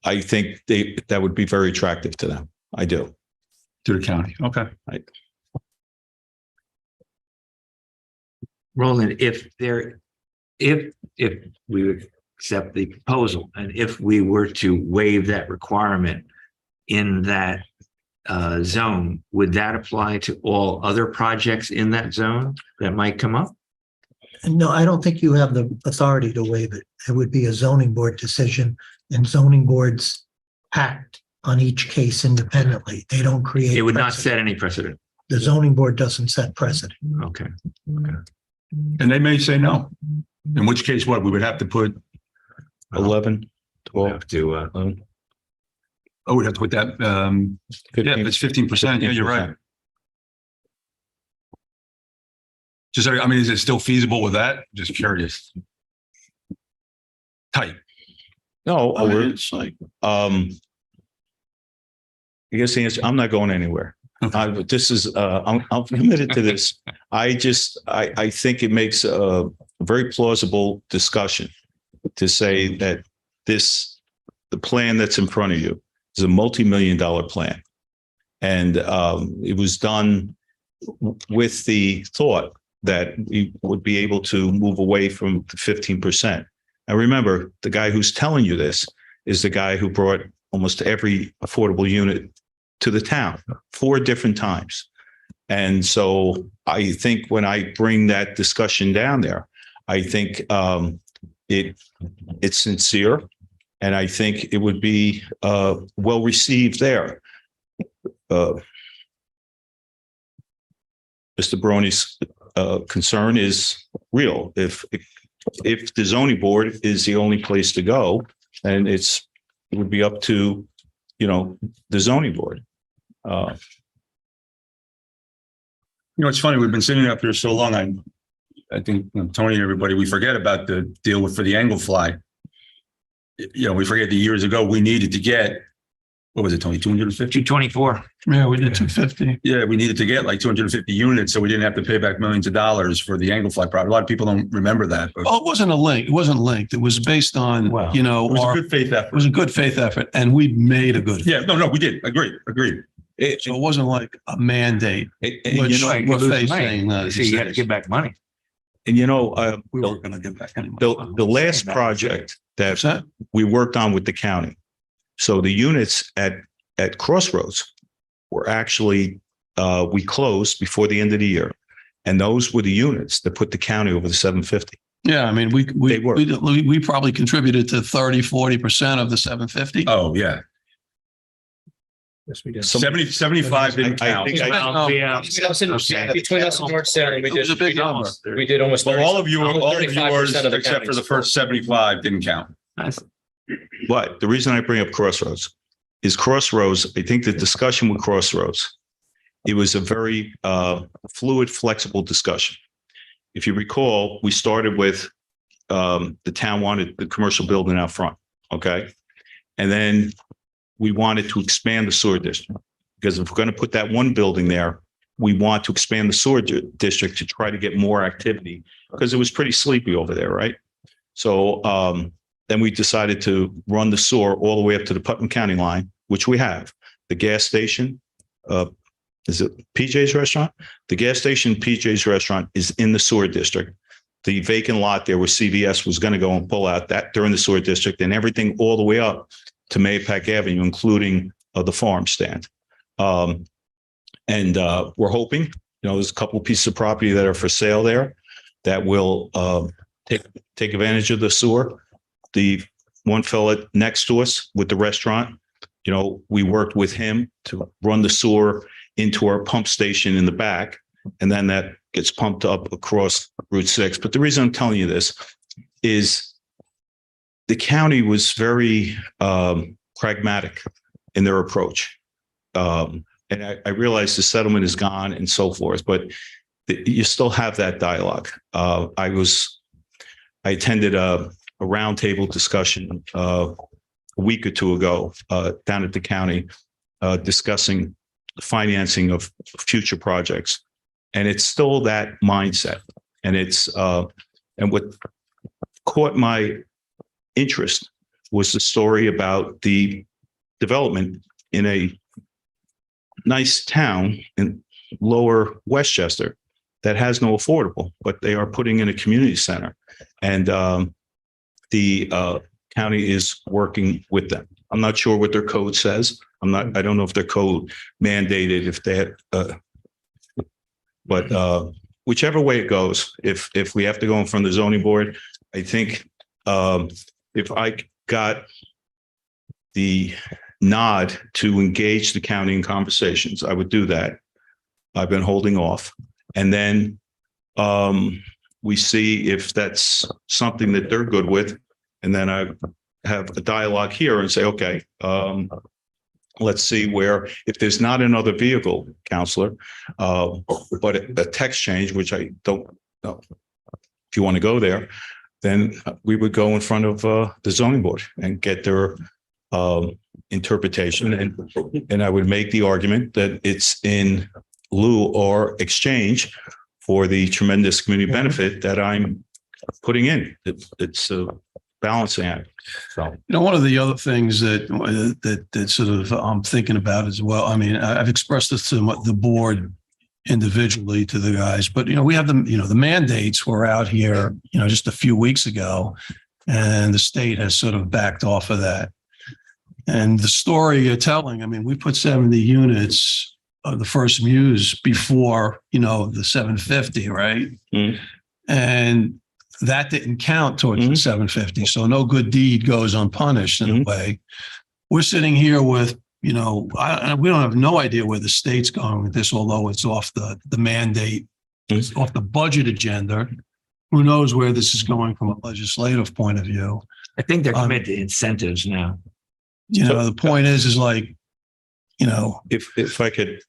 I think that would be very attractive to them. I do. To the county, okay. Roland, if we would accept the proposal and if we were to waive that requirement in that zone, would that apply to all other projects in that zone that might come up? No, I don't think you have the authority to waive it. It would be a zoning board decision, and zoning boards act on each case independently. They don't create. It would not precedent. set any precedent. The zoning board doesn't set precedent. Okay. And they may say no, in which case what? We would have to put, 11, We'll 12, have to, we'd have to put that, yeah, if it's 15%, yeah, you're right. Just, I mean, is it still feasible with that? Just curious. Tight. No, I mean, we're, it's like, I guess the answer, I'm not going anywhere. I'm committed to this. I think it makes a very plausible discussion to say that the plan that's in front of you is a multi-million-dollar plan. And it was done with the thought that we would be able to move away from the 15%. Now, remember, the guy who's telling you this is the guy who brought almost every affordable unit to the town 4 different times. And so I think when I bring that discussion down there, I think it's sincere, and I think it would be well received there. Mr. Baroni's concern is real. If the zoning board is the only place to go, then it would be up to, the zoning board. It's funny, we've been sitting up here so long, I think Tony and everybody, we forget about the deal for the angle fly. We forget that years ago, we needed to get, what was it, Tony, 250? 224. Yeah, we did 250. Yeah, we needed to get like 250 units, so we didn't have to pay back millions of dollars for the angle fly property. A lot of people don't remember that. But Well, it wasn't a link. It wasn't linked. It was based on, Wow. it was our, a good faith it effort. was a good faith effort, and we made a good. Yeah, no, we did. Agreed. So it wasn't like a mandate, which we're facing. So you have to give back money. And We weren't going to give back any money. the last project What's that that? we worked on with the county. So the units at Crossroads were actually, we closed before the end of the year. And those were the units that put the county over the 750. Yeah, I mean, They were. we probably contributed to 30-40% of the 750. Oh, yeah. Yes, we did. 75 didn't I count. think I- Between us and North Sarah, It was a big number. we did almost. Well, all of yours, 35% of the except for the counties. first 75 didn't count. But the reason I bring up Crossroads is Crossroads, I think the discussion with Crossroads, it was a very fluid, flexible discussion. If you recall, we started with the town wanted the commercial building out front, okay? And then we wanted to expand the sewer district, because if we're going to put that one building there, we want to expand the sewer district to try to get more activity, because it was pretty sleepy over there, right? So then we decided to run the sewer all the way up to the Putnam County line, which we have. The gas station, is it PJ's Restaurant? The gas station, PJ's Restaurant, is in the sewer district. The vacant lot there where CVS was going to go and pull out that during the sewer district, and everything all the way up to Mayapack Avenue, including the farm stand. And we're hoping, there's a couple of pieces of property that are for sale there that will take advantage of the sewer. The one fella next to us with the restaurant, we worked with him to run the sewer into our pump station in the back, and then that gets pumped up across Route 6. But the reason I'm telling you this is the county was very pragmatic in their approach. And I realize the settlement is gone and so forth, but you still have that dialogue. I attended a roundtable discussion a week or two ago down at the county discussing the financing of future projects. And it's still that mindset. And and what caught my interest was the story about the development in a nice town in lower Westchester that has no affordable, but they are putting in a community center. And the county is working with them. I'm not sure what their code says. I don't know if their code mandated if they but whichever way it goes, if we have to go in front of the zoning board, I think if I got the nod to engage the county in conversations, I would do that. I've been holding off. And then we see if that's something that they're good with. And then I have a dialogue here and say, okay, let's see where, if there's not another vehicle, counselor, but a text change, which I don't know. If you want to go there, then we would go in front of the zoning board and get their interpretation. And I would make the argument that it's in lieu or exchange for the tremendous community benefit that I'm putting in. It's a balancing act. So, One of the other things that sort of I'm thinking about as well. I mean, I've expressed this to the board individually to the guys, but we have the mandates were out here, just a few weeks ago, and the state has sort of backed off of that. And the story you're telling, I mean, we put 70 units of the first Muse before, the 750, right? Mm. And that didn't count towards the 750. So no good deed goes unpunished in a way. We're sitting here with, we don't have no idea where the state's going with this, although it's off the mandate It's off the budget agenda. Who knows where this is going from a legislative point of view? I think they're committed to incentives now. You know, the point is like, you know, If I could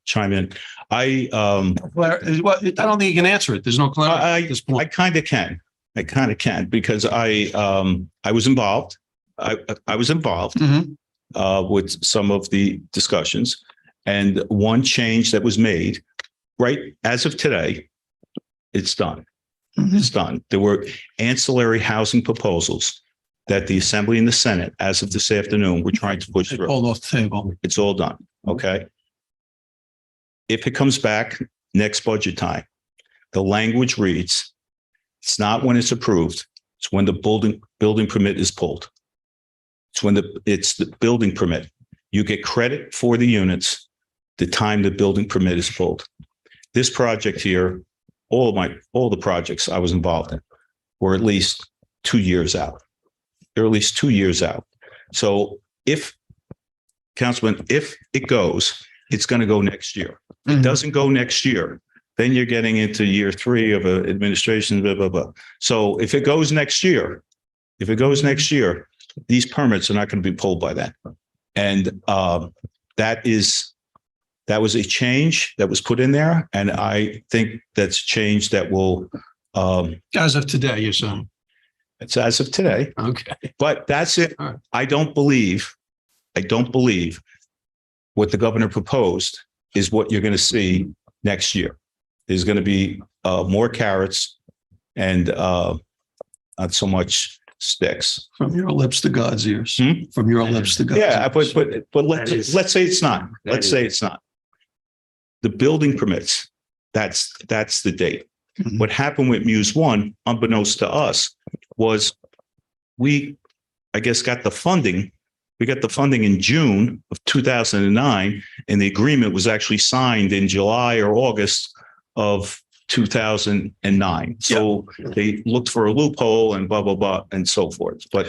chime in, I don't think you can answer it. There's no clarity at this I point. kind of can. I kind of can because I was involved. I was involved Mhm. with some of the discussions, and one change that was made right as of today, it's done. Mhm. It's done. There were ancillary housing proposals that the Assembly and the Senate, as of this afternoon, were trying to push They through. pulled off the table. It's all done. Okay. If it comes back next budget time, the language reads, it's not when it's approved. It's when the building permit is pulled. It's the building permit. You get credit for the units the time the building permit is pulled. This project here, all the projects I was involved in were at least 2 years out. They're at least 2 years out. So if Councilman, if it goes, it's going to go next year. If it doesn't go next year, then you're getting into year 3 of an administration, blah, blah, blah. So if it goes next year, these permits are not going to be pulled by then. And that was a change that was put in there. And I think that's a change that will, As of today, you're saying. it's as of today, Okay. but that's it. All right. I don't believe what the governor proposed is what you're going to see next year. There's going to be more carrots and not so much sticks. From your lips to God's ears. Hmm? From your lips to God's Yeah, ears. but let's say it's not. Let's say it's not. The building permits, that's the date. Mhm. What happened with Muse One, unbeknownst to us, was we, I guess, got the funding. We got the funding in June of 2009, and the agreement was actually signed in July or August of 2009. So they looked for a loophole and blah, blah, blah, and so forth. But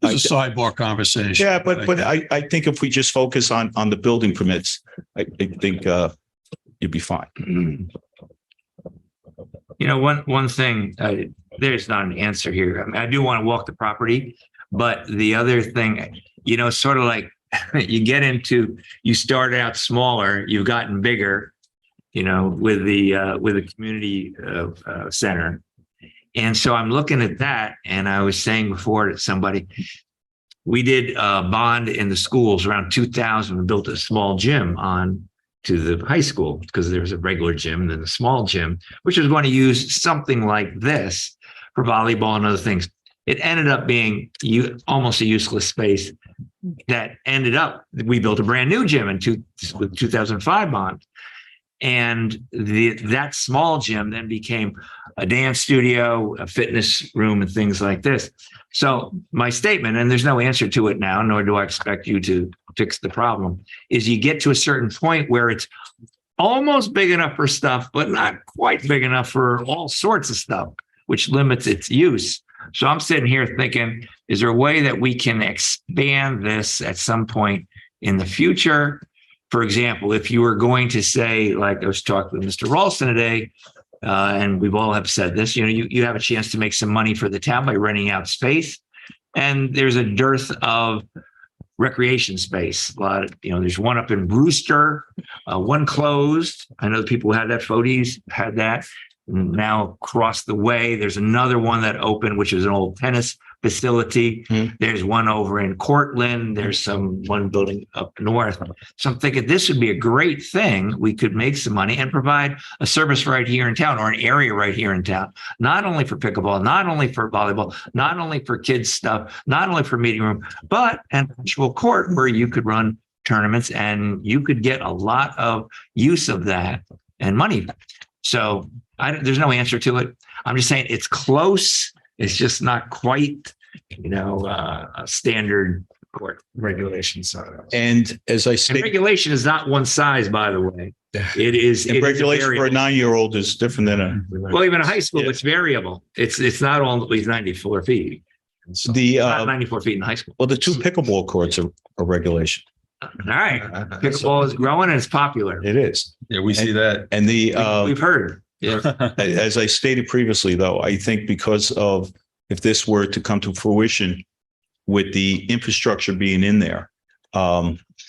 It's a sidebar conversation. yeah, but I think if we just focus on the building permits, I think you'd be fine. You know, one thing, there's not an answer here. I mean, I do want to walk the property, but the other thing, you know, sort of like you started out smaller, you've gotten bigger, you know, with the community center. And so I'm looking at that, and I was saying before to somebody, we did a bond in the schools around 2000. We built a small gym on to the high school because there's a regular gym and then a small gym, which was going to use something like this for volleyball and other things. It ended up being almost a useless space. That ended up, we built a brand new gym with 2005 bond. And that small gym then became a dance studio, a fitness room, and things like this. So my statement, and there's no answer to it now, nor do I expect you to fix the problem, is you get to a certain point where it's almost big enough for stuff, but not quite big enough for all sorts of stuff, which limits its use. So I'm sitting here thinking, is there a way that we can expand this at some point in the future? For example, if you were going to say, like I was talking with Mr. Ralston today, and we've all have said this, you know, you have a chance to make some money for the town by renting out space. And there's a dearth of recreation space. A lot of, you know, there's one up in Brewster, one closed. I know the people who had that, Fodes had that. Now across the way, there's another one that opened, which is an old tennis facility. There's one over in Cortland. There's one building up north. So I'm thinking this would be a great thing. We could make some money and provide a service right here in town, or an area right here in town, not only for pickleball, not only for volleyball, not only for kids stuff, not only for meeting room, but an actual court where you could run tournaments and you could get a lot of use of that and money. So there's no answer to it. I'm just saying it's close. It's just not quite, you know, a standard court regulation. And as I And stated, regulation is not one size, by the way. It is. and regulation for a 9-year-old is different than Well, even a high school, it's variable. It's not always 94 feet. It's not 94 feet in high school. well, the 2 pickleball courts are regulation. All right. Pickleball is growing and it's popular. It is. Yeah, we see that. And We've heard. As I stated previously, though, I think because of, if this were to come to fruition with the infrastructure being in there,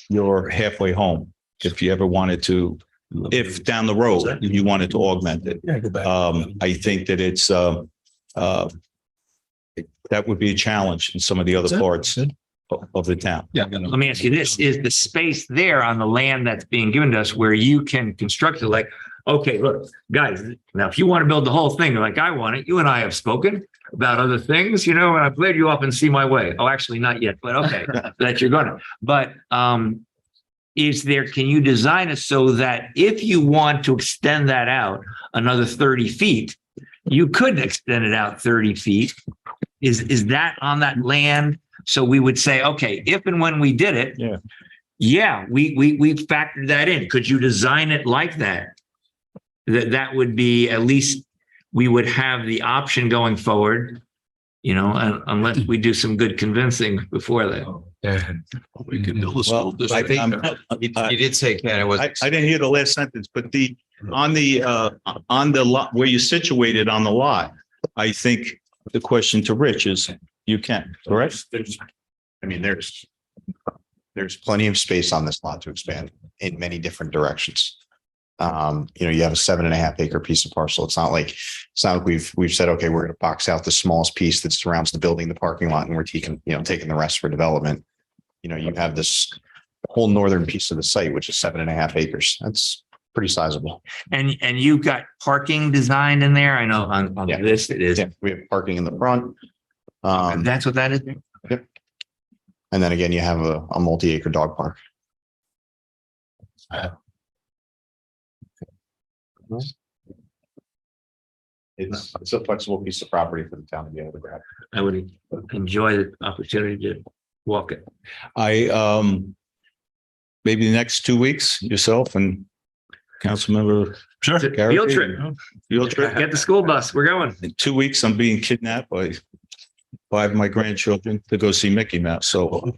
you're halfway home. If you ever wanted to, if down the road you wanted to augment it, I think that it's, that would be a challenge in some of the other parts of the town. Yeah. Let me ask you this, is the space there on the land that's being given to us where you can construct it like, okay, look, guys, now if you want to build the whole thing like I want it, you and I have spoken about other things, and I've laid you up and see my way. Oh, actually not yet, but okay, that you're gonna. But is there, can you design it so that if you want to extend that out another 30 feet, you could extend it out 30 feet? Is that on that land? So we would say, okay, if and when we did it, we factored that in. Could you design it like that? That would be, at least we would have the option going forward, unless we do some good convincing before that. We could build a school Well, I district. think You did say, Ken, it was. I didn't hear the last sentence, but on the lot where you're situated on the lot, I think the question to Rich is, you can, correct? There's plenty of space on this lot to expand in many different directions. You have a 7.5 acre piece of parcel. It's not like we've said, okay, we're going to box out the smallest piece that surrounds the building, the parking lot, and we're taking the rest for development. You have this whole northern piece of the site, which is 7.5 acres. That's pretty sizable. And you've got parking designed in there? I know on Yeah. this it is. Yeah, we have parking in the front. That's what that is? And then again, you have a multi-acre dog park. It's a flexible piece of property for the town to be able to grab. I would enjoy the opportunity to walk it. Maybe the next 2 weeks, yourself and Councilmember. Sure. Field trip. Field trip. Get the school bus. We're going. In 2 weeks, I'm being kidnapped by 5 of my grandchildren to go see Mickey Mouse. So,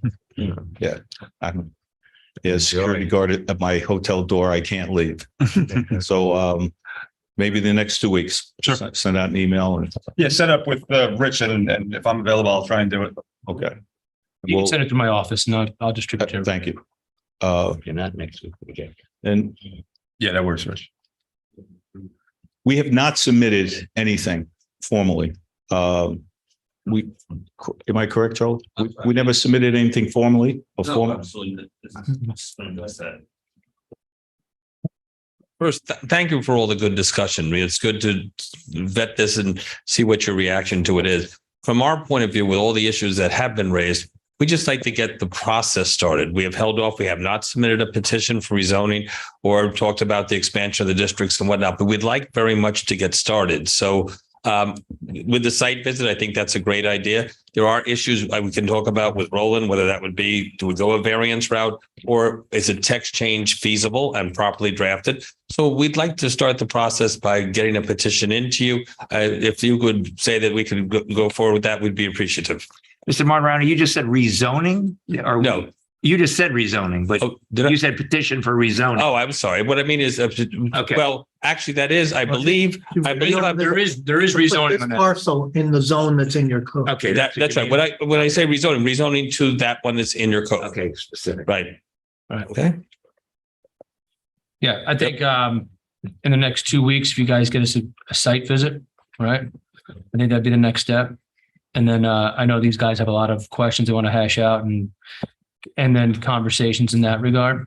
security guard at my hotel door. I can't leave. So, maybe the next 2 weeks. Sure. Send out an email and, Yeah, set up with Rich and if I'm available, I'll try and do it. okay. You Well, can send it to my office and I'll distribute it. thank you. If you're not next week. Okay. And Yeah, that works, Rich. we have not submitted anything formally. Am I correct, Charles? We never submitted anything formally or formal? First, thank you for all the good discussion. It's good to vet this and see what your reaction to it is. From our point of view, with all the issues that have been raised, we just like to get the process started. We have held off. We have not submitted a petition for rezoning or talked about the expansion of the districts and whatnot, but we'd like very much to get started. So with the site visit, I think that's a great idea. There are issues we can talk about with Roland, whether that would be, do we go a variance route or is a text change feasible and properly drafted? So we'd like to start the process by getting a petition into you. If you could say that we could go forward with that, we'd be appreciative. Mr. Martirano, you just said rezoning? Or No. You just said rezoning, but Did I? you said petition for rezoning. Oh, I'm sorry. What I mean is, well, actually, that is, I believe There is rezoning This on that. parcel in the zone that's in your code. Okay. that's right. When I say rezoning to that one that's in your code. Okay, specific. Right. Right. Okay. Yeah, I think in the next 2 weeks, if you guys get us a site visit, right? I think that'd be the next step. And then I know these guys have a lot of questions they want to hash out and then conversations in that regard.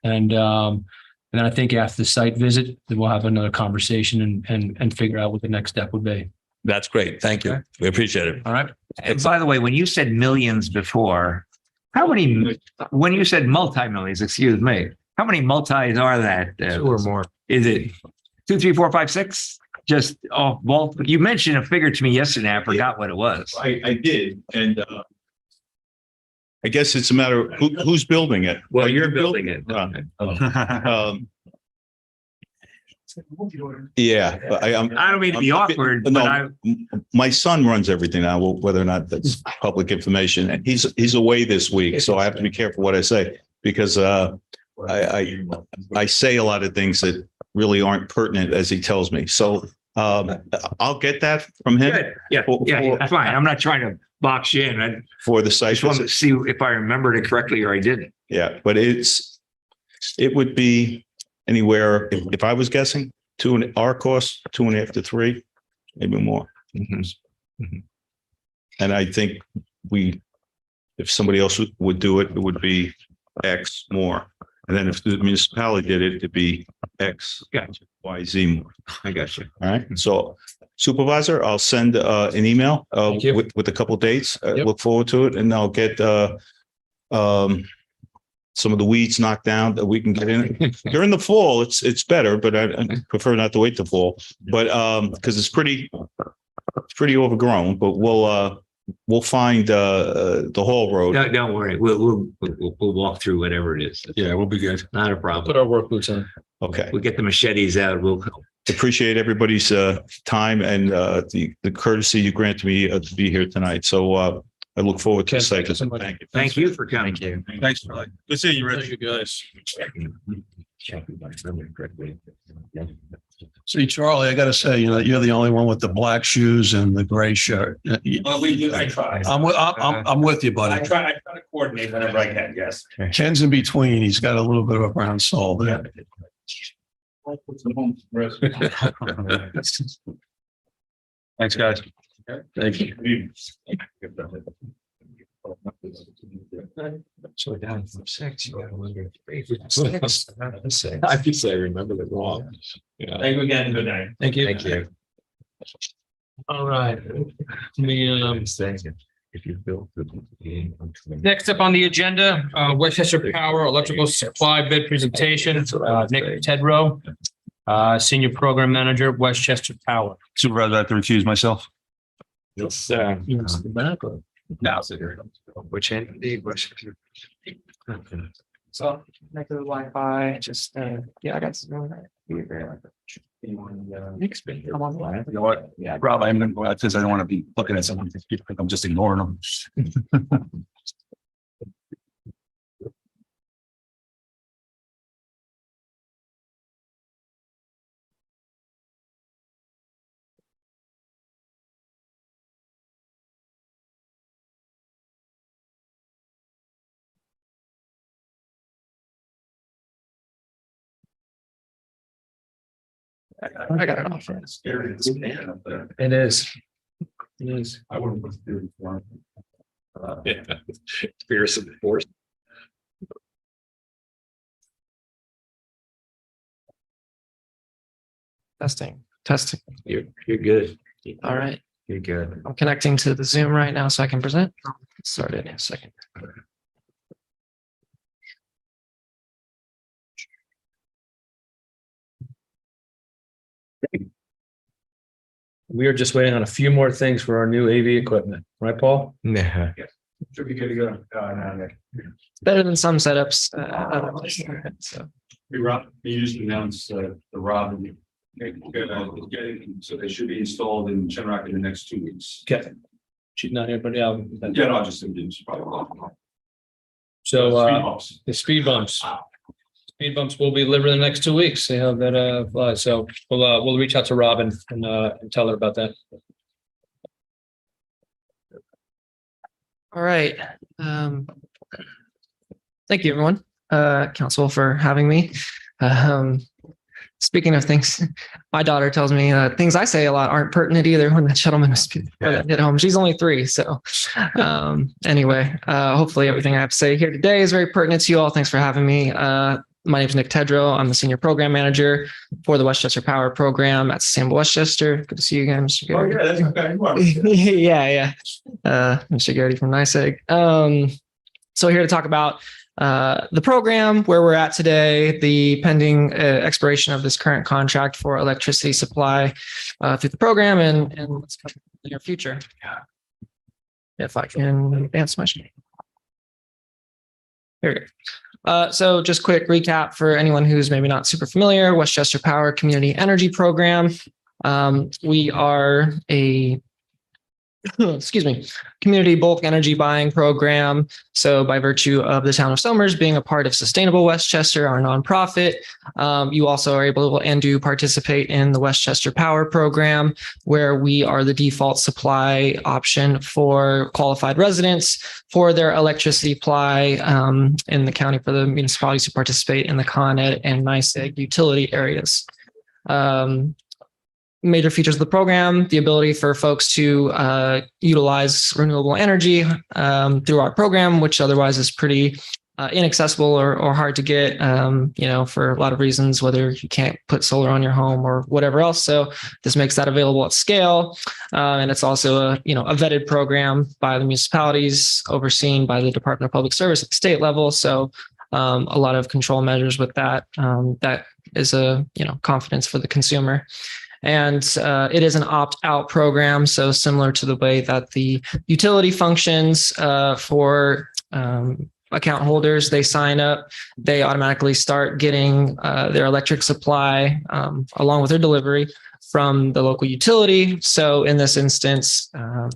And then I think after the site visit, then we'll have another conversation and figure out what the next step would be. That's great. Thank you. We appreciate it. All right. And by the way, when you said millions before, when you said multi-millions, excuse me, how many multis are that? 2 or more. Is it 2, 3, 4, 5, 6? Just off ball. You mentioned a figure to me yesterday. I forgot what it was. I did. And I guess it's a matter of who's building it. Well, you're building it. Yeah, but I don't mean to be awkward, but No, my son runs everything now, whether or not that's public information, and he's away this week, so I have to be careful what I say because I say a lot of things that really aren't pertinent as he tells me. So I'll get that from him. Good. Yeah, fine. I'm not trying to box you in. I For the site just wanted to visit. see if I remembered it correctly or I didn't. Yeah, but it would be anywhere, if I was guessing, our cost, 2.5 to 3, maybe more. And I think if somebody else would do it, it would be X more. And then if the municipality did it, it'd be X, Gotcha. Y, Z more. I got you. All right. So Supervisor, I'll send an email Thank you. with a couple dates. Yep. Look forward to it, and I'll get some of the weeds knocked down that we can get in. During the fall, it's better, but I prefer not to wait the fall. But because it's pretty overgrown. But we'll find the whole road. No, don't worry. We'll walk through whatever it is. Yeah, we'll be good. Not a problem. Put our work boots on. Okay. We'll get the machetes out. We'll Appreciate everybody's time and the courtesy you granted me to be here tonight. So I look forward to Ken, the site thank you so visit. much. Thank you. thank you for coming. Thanks, Charlie. Good seeing you, Rich. You guys. Correctly. See, Charlie, I gotta say, you're the only one with the black shoes and the gray shirt. I try. I'm with you, buddy. I try to coordinate whenever I can, yes. Ken's in between. He's got a little bit of a brown soul there. Thanks, guys. Thank you. So down from 6, you gotta wonder if it's 6. I guess I remembered it wrong. Yeah. Thank you again. Good night. Thank you. Thank you. All right. Me, If you built the. next up on the agenda, Westchester Power Electrical Supply Bid Presentation, Nick Tedrow, Senior Program Manager, Westchester Power. Supervisor, I have to recuse myself. It's, No. which entity, So connect to the Wi-Fi, just, yeah, I got some. I'm on the line. You know what? Yeah, Rob, I'm gonna go out because I don't want to be looking at someone. People think I'm just ignoring them. I got it off. It is. It is. I wouldn't. Fierce and force. Testing. You're good. All right. You're good. I'm connecting to the Zoom right now so I can present. Start it in a second. We are just waiting on a few more things for our new AV equipment, right, Paul? Yeah. Should be good to go. Better than some setups. So Hey, Rob, you just announced the Rob and getting, so they should be installed in Shenrock in the next 2 weeks. Okay. She's not here, but yeah. Yeah, no, I just didn't. Probably. So, Speed bumps. the speed bumps. Speed bumps will be delivered in the next 2 weeks. See how that flies. So we'll reach out to Robin and tell her about that. all right. Thank you, everyone. Council for having me. Speaking of things, my daughter tells me things I say a lot aren't pertinent either when that gentleman was at home. She's only 3. So anyway, hopefully everything I have to say here today is very pertinent to you all. Thanks for having me. My name is Nick Tedrow. I'm the Senior Program Manager for the Westchester Power Program at Sustainable Westchester. Good to see you again, Mr. Garrity. Oh, yeah, that's okay. Yeah. Mr. Garrity from NYSEG. So here to talk about the program, where we're at today, the pending expiration of this current contract for electricity supply through the program, and what's coming in the near future. If I can advance my screen. Here we go. So just quick recap for anyone who's maybe not super familiar, Westchester Power Community Energy Program. We are a excuse me, community bulk energy buying program. So by virtue of the town of Somers being a part of Sustainable Westchester, our nonprofit, you also are able and do participate in the Westchester Power Program, where we are the default supply option for qualified residents for their electricity supply in the county for the municipalities who participate in the Con Ed and NYSEG utility areas. Major features of the program, the ability for folks to utilize renewable energy through our program, which otherwise is pretty inaccessible or hard to get, for a lot of reasons, whether you can't put solar on your home or whatever else. So this makes that available at scale. And it's also a vetted program by the municipalities, overseen by the Department of Public Service at the state level. So a lot of control measures with that. That is a confidence for the consumer. And it is an opt-out program. So similar to the way that the utility functions for account holders, they sign up, they automatically start getting their electric supply along with their delivery from the local utility. So in this instance,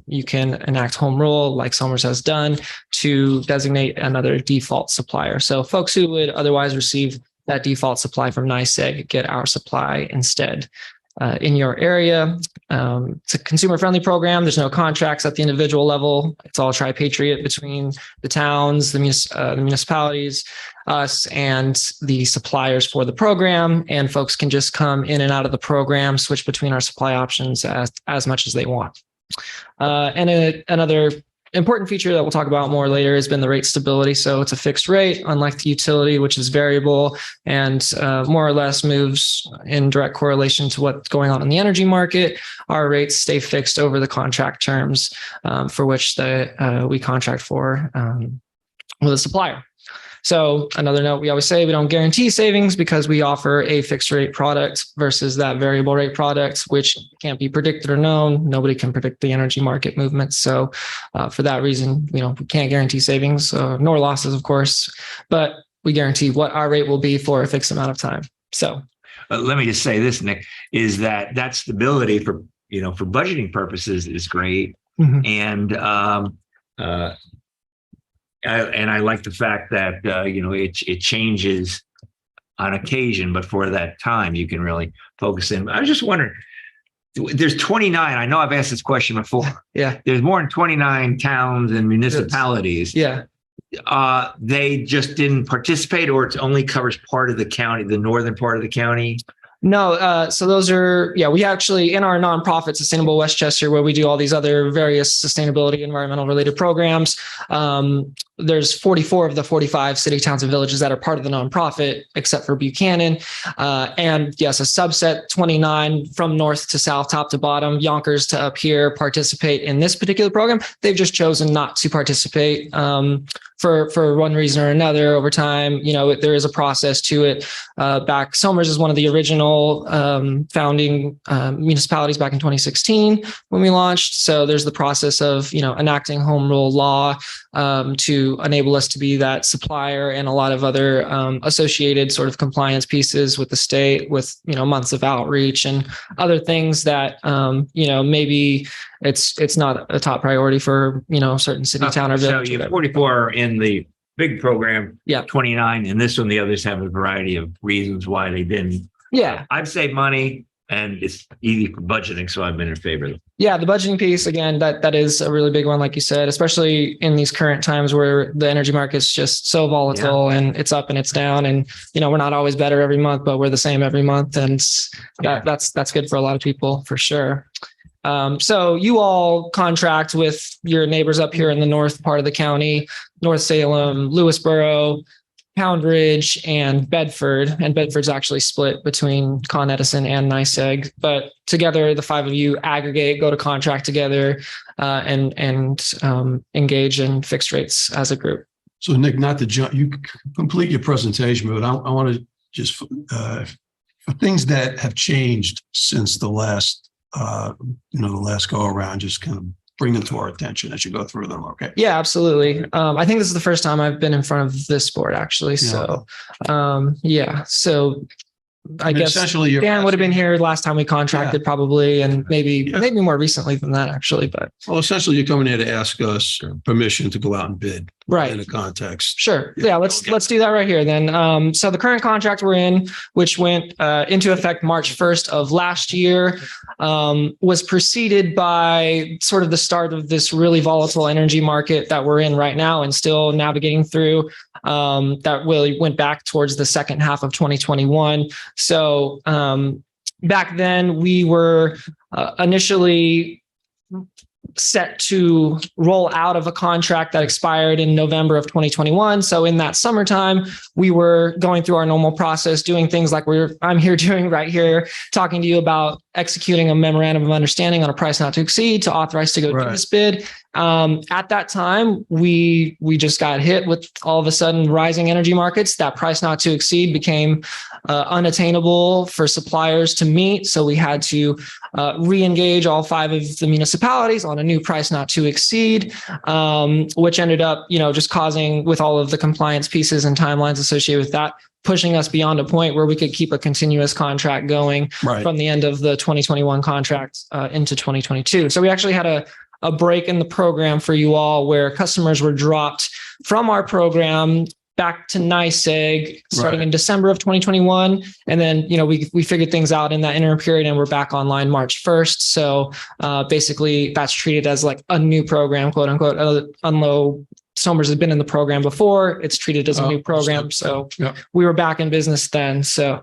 you can enact home rule like Somers has done to designate another default supplier. So folks who would otherwise receive that default supply from NYSEG get our supply instead. In your area. It's a consumer-friendly program. There's no contracts at the individual level. It's all tri-patriot between the towns, the municipalities, us, and the suppliers for the program. And folks can just come in and out of the program, switch between our supply options as much as they want. Another important feature that we'll talk about more later has been the rate stability. So it's a fixed rate, unlike the utility, which is variable and more or less moves in direct correlation to what's going on in the energy market. Our rates stay fixed over the contract terms for which we contract for with a supplier. So another note, we always say we don't guarantee savings because we offer a fixed rate product versus that variable rate product, which can't be predicted or known. Nobody can predict the energy market movements. So for that reason, we can't guarantee savings nor losses, of course, but we guarantee what our rate will be for a fixed amount of time. So let me just say this, Nick, is that stability for budgeting purposes is great. Mm-hmm. And I like the fact that, it changes on occasion, but for that time, you can really focus in. I was just wondering, there's 29. I know I've asked this question before. Yeah. There's more than 29 towns and municipalities. Yeah. They just didn't participate, or it only covers part of the county, the northern part of the county? No, so those are, we actually, in our nonprofit Sustainable Westchester, where we do all these other various sustainability, environmental related programs, there's 44 of the 45 city, towns, and villages that are part of the nonprofit, except for Buchanan. And yes, a subset, 29 from north to south, top to bottom, Yonkers to up here, participate in this particular program. They've just chosen not to participate for one reason or another over time. There is a process to it. Somers is one of the original founding municipalities back in 2016 when we launched. So there's the process of, enacting home rule law to enable us to be that supplier, and a lot of other associated sort of compliance pieces with the state, with, months of outreach and other things that, maybe it's not a top priority for, certain city, town, or village. So you have 44 in the big program, 29 in this one. The others have a variety of reasons why they didn't. Yeah. I've saved money and it's easy for budgeting, so I've been in favor of it. Yeah, the budgeting piece, again, that is a really big one, like you said, especially in these current times where the energy market's just so volatile and it's up and it's down, and we're not always better every month, but we're the same every month, and that's good for a lot of people for sure. So you all contract with your neighbors up here in the north part of the county, North Salem, Lewisboro, Pound Ridge, and Bedford. And Bedford's actually split between Con Edison and NYSEG, but together the five of you aggregate, go to contract together, and engage in fixed rates as a group. So Nick, not to jump, you complete your presentation, but I want to just for things that have changed since the last go around, just kind of bring them to our attention as you go through them. Okay. Yeah, absolutely. I think this is the first time I've been in front of this board, actually. So, So I guess Essentially, you're Dan would have been here last time we contracted probably, and maybe more recently than that, actually, but Well, essentially, you're coming here to ask us permission to go out and bid. right. In a context. Sure. Yeah, let's do that right here then. So the current contract we're in, which went into effect March 1st of last year, was preceded by sort of the start of this really volatile energy market that we're in right now and still navigating through. That really went back towards the second half of 2021. So back then we were initially set to roll out of a contract that expired in November of 2021. So in that summertime, we were going through our normal process, doing things like I'm here doing right here, talking to you about executing a memorandum of understanding on a price not to exceed to authorize to go to this bid. At that time, we just got hit with all of a sudden rising energy markets. That price not to exceed became unattainable for suppliers to meet. So we had to re-engage all 5 of the municipalities on a new price not to exceed, which ended up, just causing, with all of the compliance pieces and timelines associated with that, pushing us beyond a point where we could keep a continuous contract going from the end of the 2021 contract into 2022. So we actually had a break in the program for you all where customers were dropped from our program back to NYSEG starting in December of 2021. And then, we figured things out in that interim period and we're back online March 1st. So basically that's treated as like a new program, quote unquote, although Somers has been in the program before, it's treated as a new program. So we were back in business then. So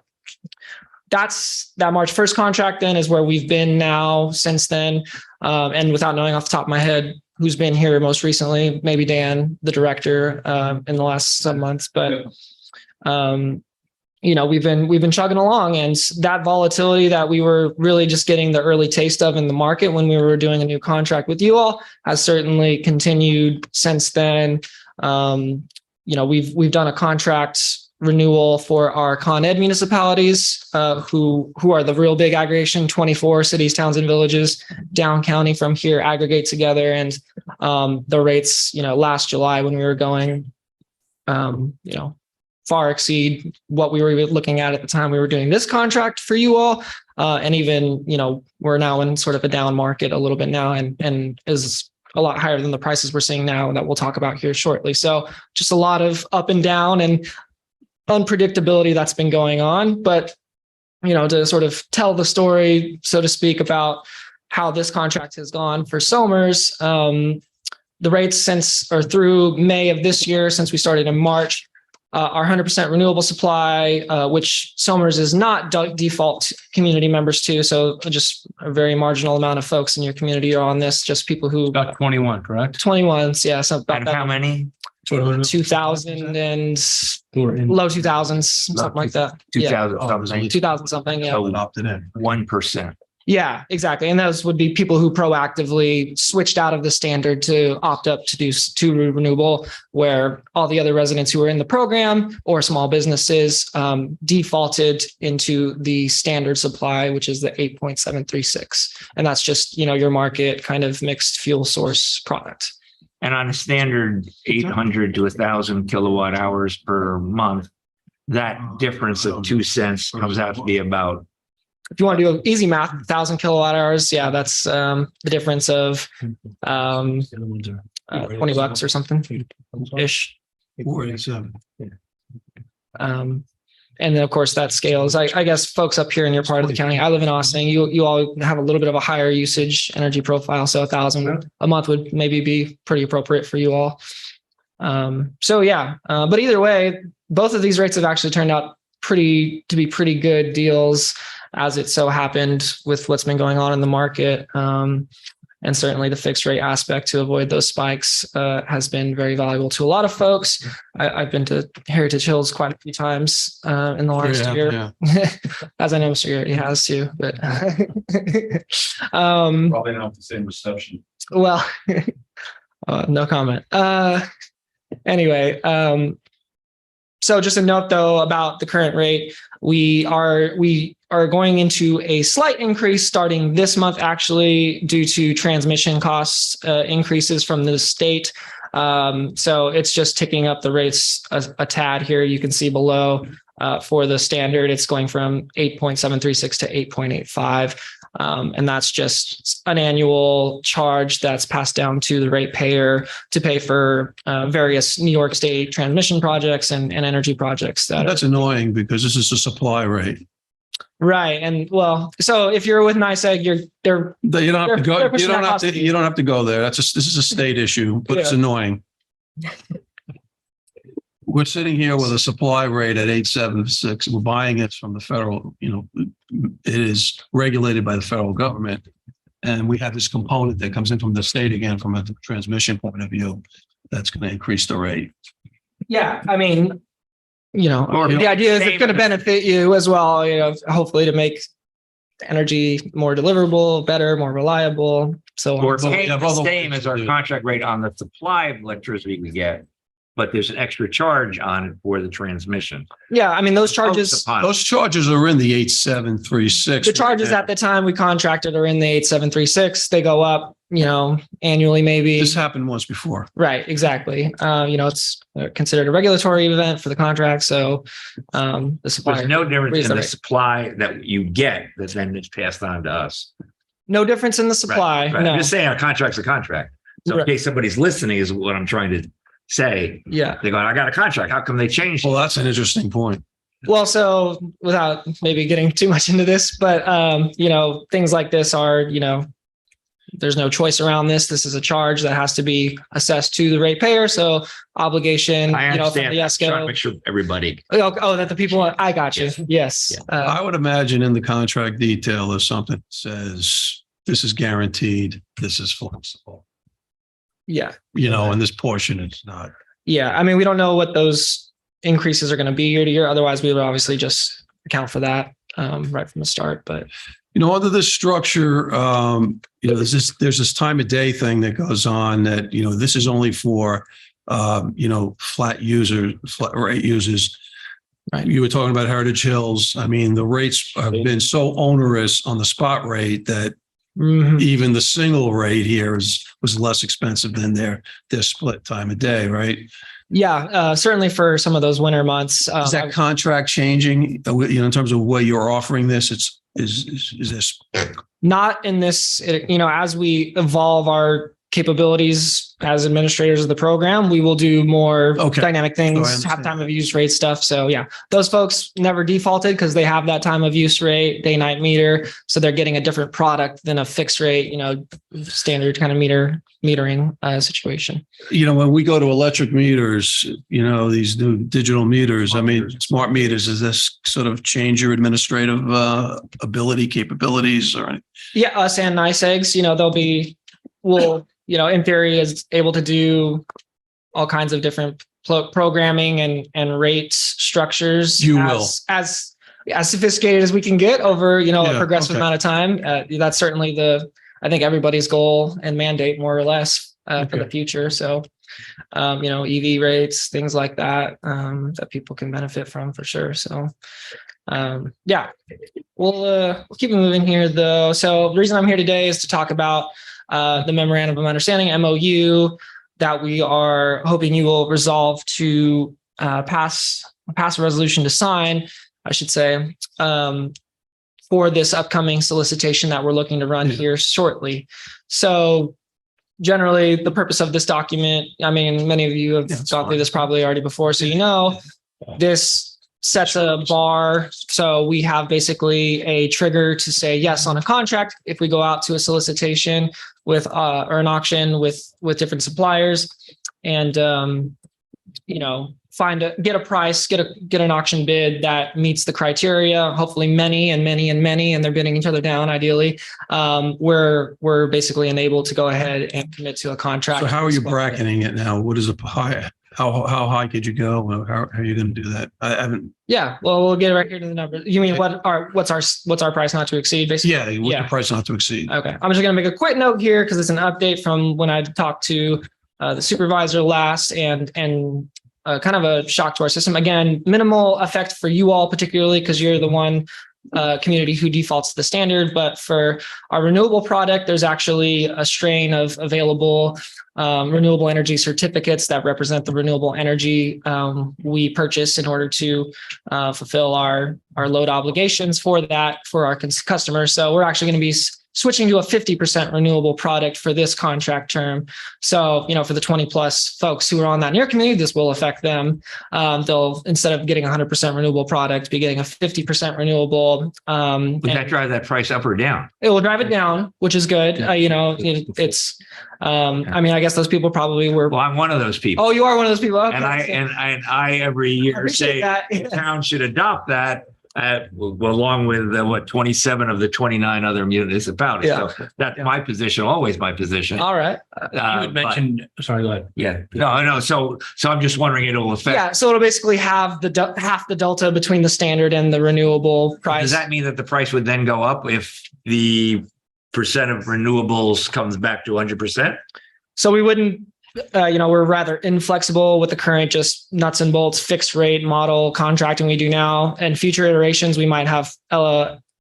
that's that March 1st contract then is where we've been now since then. And without knowing off the top of my head who's been here most recently, maybe Dan, the director, in the last some months, but we've been chugging along, and that volatility that we were really just getting the early taste of in the market when we were doing a new contract with you all has certainly continued since then. We've done a contract renewal for our Con Ed municipalities, who are the real big aggregation, 24 cities, towns, and villages down county from here aggregate together. And the rates, last July when we were going, far exceed what we were looking at the time we were doing this contract for you all. And even, we're now in sort of a down market a little bit now and is a lot higher than the prices we're seeing now that we'll talk about here shortly. So just a lot of up and down and unpredictability that's been going on, but to sort of tell the story, so to speak, about how this contract has gone for Somers, the rates since or through May of this year, since we started in March, our 100% renewable supply, which Somers is not default community members to. So just a very marginal amount of folks in your community are on this, just people who about 21, correct? 21s. Yeah. So about And how many? 2000 and low 2000s, something like that. 2000 something. 2000 something. Yeah. So Opted in. 1%. Yeah, exactly. And those would be people who proactively switched out of the standard to opt up to do to renewable, where all the other residents who were in the program or small businesses defaulted into the standard supply, which is the 8.736. And that's just, your market kind of mixed fuel source product. And on a standard 800 to 1,000 kilowatt hours per month, that difference of 2 cents comes out to be about, if you want to do easy math, 1,000 kilowatt hours, yeah, that's the difference of $20 or something ish. 487. And then of course that scales. I guess folks up here in your part of the county, I live in Austin, you all have a little bit of a higher usage energy profile. So 1,000 a month would maybe be pretty appropriate for you all. But either way, both of these rates have actually turned out to be pretty good deals, as it so happened with what's been going on in the market. And certainly the fixed rate aspect to avoid those spikes has been very valuable to a lot of folks. I've been to Heritage Hills quite a few times in the last year, as I know Mr. Garrett has too. But Probably not the same reception. Well, no comment. Anyway, so just a note though about the current rate, we are going into a slight increase starting this month, actually, due to transmission costs increases from the state. So it's just ticking up the rates a tad here. You can see below for the standard. It's going from 8.736 to 8.85. And that's just an annual charge that's passed down to the ratepayer to pay for various New York State transmission projects and energy projects. That's annoying because this is a supply rate. Right. And well, so if you're with NICEAG, you don't have to go. You don't have to go there. This is a state issue, but it's annoying. We're sitting here with a supply rate at 8.76. We're buying it from the federal, it is regulated by the federal government. And we have this component that comes in from the state again, from a transmission point of view, that's going to increase the rate. Yeah. I mean, the idea is it's going to benefit you as well, hopefully to make energy more deliverable, better, more reliable. So Or paying the same as our contract rate on the supply of electricity we get, but there's an extra charge on it for the transmission. Yeah, I mean, those charges are in the 8736. The charges at the time we contracted are in the 8736. They go up, annually maybe. This happened once before. Right, exactly. It's considered a regulatory event for the contract. So the supplier. There's no difference in the supply that you get that then is passed on to us. No difference in the supply. Right. No. I'm just saying a contract's a contract. So in case somebody's listening is what I'm trying to say. Yeah. They're going, I got a contract. How come they changed? Well, that's an interesting point. Well, so without maybe getting too much into this, but, things like this are, there's no choice around this. This is a charge that has to be assessed to the ratepayer. So obligation, I understand. from the ESCO. Trying to make sure everybody. Oh, that the people, I got you. Yes. I would imagine in the contract detail, there's something that says this is guaranteed, this is flexible. Yeah. And this portion is not. Yeah. I mean, we don't know what those increases are going to be year to year. Otherwise, we would obviously just account for that right from the start. But under this structure, there's this time of day thing that goes on that, this is only for, flat rate users. Right. You were talking about Heritage Hills. I mean, the rates have been so onerous on the spot rate that even the single rate here was less expensive than their split time of day, right? Yeah, certainly for some of those winter months. Is that contract changing? In terms of what you're offering this, is this not in this? As we evolve our capabilities as administrators of the program, we will do more dynamic things, have time of use rate stuff. So yeah, those folks never defaulted because they have that time of use rate, day-night meter. So they're getting a different product than a fixed rate, standard kind of metering situation. When we go to electric meters, these new digital meters, I mean, smart meters, does this sort of change your administrative capabilities or anything? Yeah, us and NICEAGs, in theory is able to do all kinds of different programming and rate structures. As sophisticated as we can get over, a progressive amount of time. That's certainly I think everybody's goal and mandate more or less for the future. So, EV rates, things like that, that people can benefit from for sure. So, we'll keep moving here though. So the reason I'm here today is to talk about the memorandum of understanding, MOU, that we are hoping you will resolve to pass a resolution to sign, I should say, for this upcoming solicitation that we're looking to run here shortly. So generally, the purpose of this document, I mean, many of you have gone through this probably already before, so this sets a bar. So we have basically a trigger to say yes on a contract if we go out to a solicitation with or an auction with different suppliers, and get a price, get an auction bid that meets the criteria. Hopefully many, and they're bidding each other down. Ideally, we're basically enabled to go ahead and commit to a contract. So how are you bracketing it now? What is a high? How high could you go? How are you going to do that? I haven't. Yeah, well, we'll get right here to the numbers. You mean what's our price not to exceed? Basically, what's the price not to exceed? Okay, I'm just going to make a quick note here because it's an update from when I talked to the supervisor last, and kind of a shock to our system. Again, minimal effect for you all, particularly because you're the one community who defaults to the standard, but for our renewable product, there's actually a strain of available renewable energy certificates that represent the renewable energy we purchase in order to fulfill our load obligations for our customers. So we're actually going to be switching to a 50% renewable product for this contract term. So, for the 20 plus folks who are on that in your community, this will affect them. They'll, instead of getting 100% renewable product, be getting a 50% renewable. Would that drive that price up or down? It will drive it down, which is good. I guess those people probably were. Well, I'm one of those people. Oh, you are one of those people. Okay. And I every year say the town should adopt that. Along with 27 of the 29 other municipalities. Yeah. So that's my position, always my position. All right. You had mentioned, sorry, go ahead. Yeah, no. So I'm just wondering, it'll affect. Yeah. So it'll basically have half the delta between the standard and the renewable price. Does that mean that the price would then go up if the percent of renewables comes back to 100%? So we wouldn't, we're rather inflexible with the current just nuts and bolts fixed rate model contracting we do now. And future iterations, we might have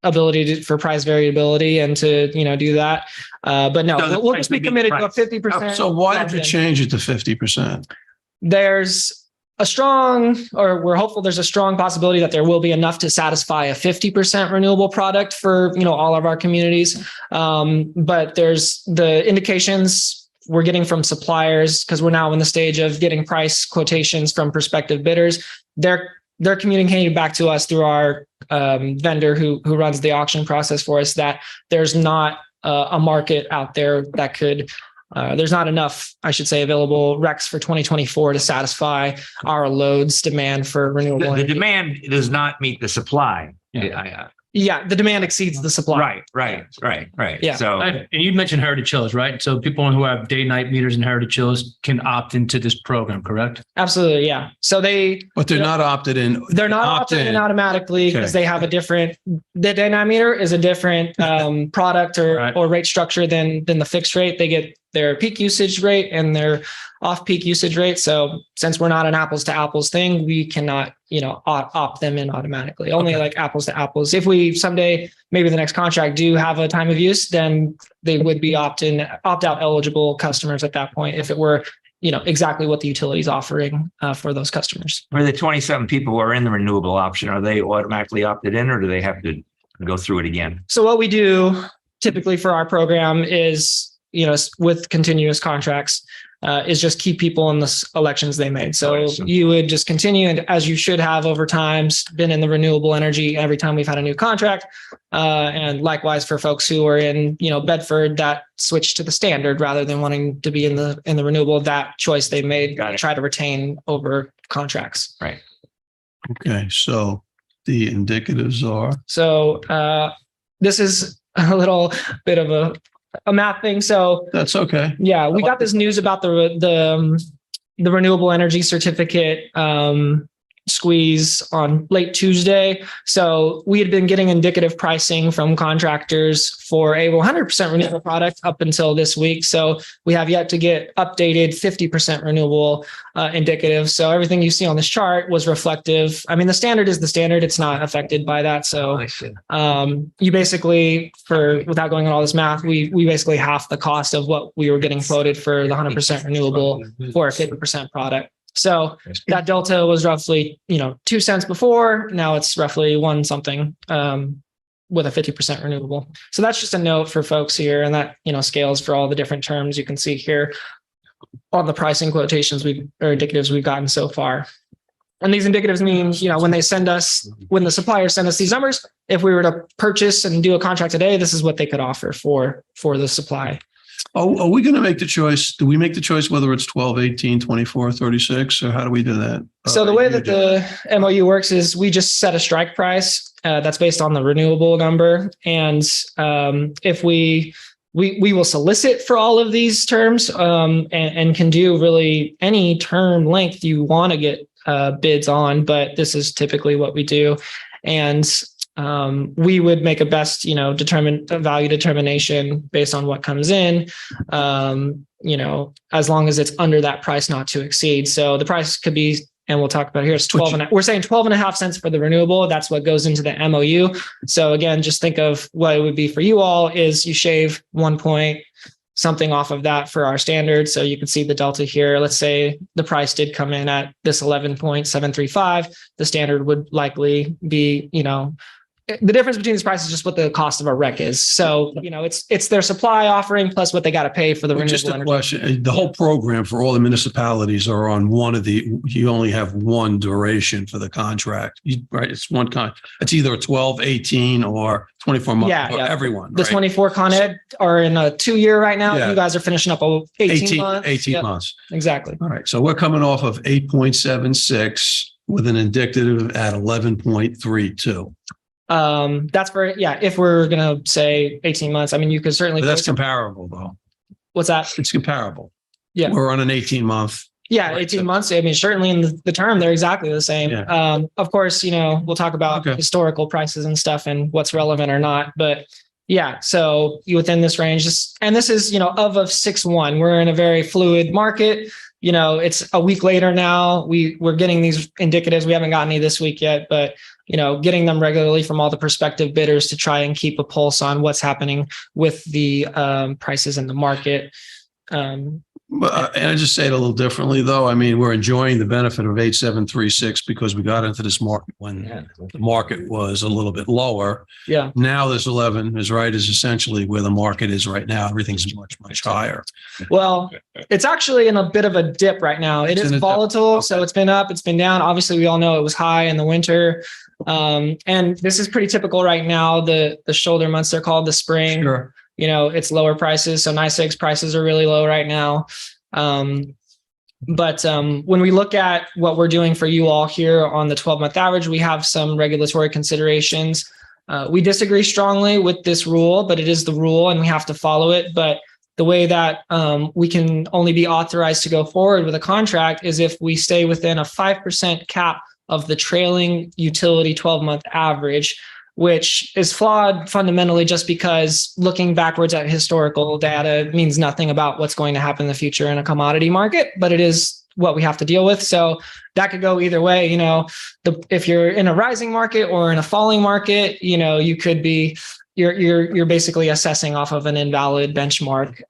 ability for price variability and to, do that. But no, we'll just be committed to a 50%. So why did you change it to 50%? There's we're hopeful there's a strong possibility that there will be enough to satisfy a 50% renewable product for, all of our communities. But there's the indications we're getting from suppliers, because we're now in the stage of getting price quotations from prospective bidders. They're communicating back to us through our vendor who runs the auction process for us that there's not a market out there that could, there's not enough, I should say, available RECs for 2024 to satisfy our loads demand for renewable energy. The demand does not meet the supply. Yeah, the demand exceeds the supply. Right. Yeah. So, And you mentioned Heritage Chillers, right? So people who have day-night meters and Heritage Chillers can opt into this program, correct? Absolutely, yeah. So But they're not opted in. They're not opted in automatically because they have the day-night meter is a different product or rate structure than the fixed rate. They get their peak usage rate and their off-peak usage rate. So since we're not an apples to apples thing, we cannot, opt them in automatically, only like apples to apples. If we someday, maybe the next contract do have a time of use, then they would be opt-out eligible customers at that point. If it were, exactly what the utility is offering for those customers. for the 27 people who are in the renewable option, are they automatically opted in or do they have to go through it again? So what we do typically for our program is, with continuous contracts, is just keep people in the elections they made. So you would just continue, and as you should have over time, been in the renewable energy every time we've had a new contract. And likewise for folks who are in, Bedford that switched to the standard rather than wanting to be in the renewable, that choice they made, try to retain over contracts. Right. Okay, so the indicatives are. So this is a little bit of a math thing. So that's okay. Yeah, we got this news about the renewable energy certificate squeeze on late Tuesday. So we had been getting indicative pricing from contractors for a 100% renewable product up until this week. So we have yet to get updated 50% renewable indicative. So everything you see on this chart was reflective. I mean, the standard is the standard. It's not affected by that. So you basically, without going on all this math, we basically half the cost of what we were getting quoted for the 100% renewable for a 50% product. So that delta was roughly, 2 cents before. Now it's roughly 1 something with a 50% renewable. So that's just a note for folks here. And that, scales for all the different terms you can see here on the pricing quotations or indicatives we've gotten so far. And these indicatives mean, when the suppliers send us these numbers, if we were to purchase and do a contract today, this is what they could offer for the supply. Are we going to make the choice? Do we make the choice whether it's 12, 18, 24, 36, or how do we do that? So the way that the MOU works is we just set a strike price that's based on the renewable number. And if we will solicit for all of these terms and can do really any term length you want to get bids on, but this is typically what we do. And we would make a best, value determination based on what comes in, as long as it's under that price not to exceed. So the price could be and we'll talk about it here. It's 12 and we're saying 12 and a half cents for the renewable. That's what goes into the MOU. So again, just think of what it would be for you all is you shave 1 point something off of that for our standard. So you can see the delta here. Let's say the price did come in at this 11.735. The standard would likely be, the difference between these prices is just what the cost of a rec is. So, it's their supply offering plus what they got to pay for the Just renewable a energy. question, the whole program for all the municipalities are on you only have one duration for the contract, right? It's it's either 12, 18 or 24 months Yeah, for yeah. everyone, The right? 24 Con Ed are in a 2-year right now. Yeah. You guys are finishing up 18 months. 18 Yep, months. exactly. All right. So we're coming off of 8.76 with an indicative at 11.32. That's if we're going to say 18 months, I mean, you could certainly. But that's comparable though. What's that? It's comparable. Yeah. We're on an 18-month. Yeah, 18 months. I mean, certainly in the term, they're exactly the same. Yeah. Of course, we'll talk about historical prices and stuff and what's relevant or not. But yeah, so you within this range, and this is, of 6-1, we're in a very fluid market. It's a week later now. We're getting these indicatives. We haven't gotten any this week yet, but getting them regularly from all the prospective bidders to try and keep a pulse on what's happening with the prices in the market. And I just say it a little differently, though. I mean, we're enjoying the benefit of 8736 because we got into this market when the market was a little bit lower. Yeah. Now this 11 is essentially where the market is right now. Everything's much, much higher. Well, it's actually in a bit of a dip right now. It is volatile. So it's been up, it's been down. Obviously, we all know it was high in the winter. And this is pretty typical right now. The shoulder months, they're called the spring. Sure. It's lower prices. So NYSEG's prices are really low right now. But when we look at what we're doing for you all here on the 12-month average, we have some regulatory considerations. We disagree strongly with this rule, but it is the rule and we have to follow it. But the way that we can only be authorized to go forward with a contract is if we stay within a 5% cap of the trailing utility 12-month average, which is flawed fundamentally just because looking backwards at historical data means nothing about what's going to happen in the future in a commodity market, but it is what we have to deal with. So that could go either way. If you're in a rising market or in a falling market, you could be, you're basically assessing off of an invalid benchmark,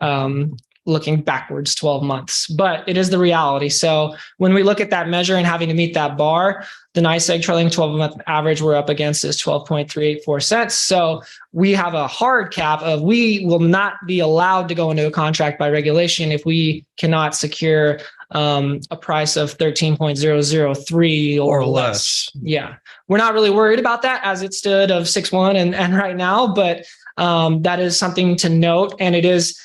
looking backwards 12 months, but it is the reality. So when we look at that measure and having to meet that bar, the NYSEG trailing 12-month average we're up against is 12.384 cents. So we have a hard cap of we will not be allowed to go into a contract by regulation if we cannot secure a price of 13.003 or less. Yeah. We're not really worried about that as it stood of 6-1 and right now, but that is something to note. And it is,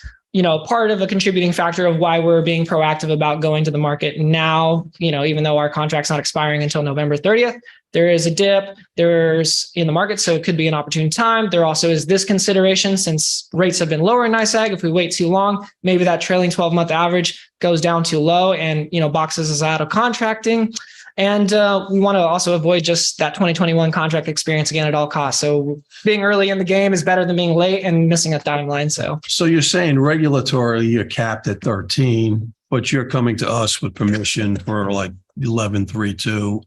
part of a contributing factor of why we're being proactive about going to the market now, even though our contract's not expiring until November 30th, there is a dip there's in the market. So it could be an opportune time. There also is this consideration since rates have been lower in NYSEG. If we wait too long, maybe that trailing 12-month average goes down too low and, boxes us out of contracting. And we want to also avoid just that 2021 contract experience again at all costs. So being early in the game is better than being late and missing a timeline. So you're saying regulatorily you're capped at 13, but you're coming to us with permission for like 11.32.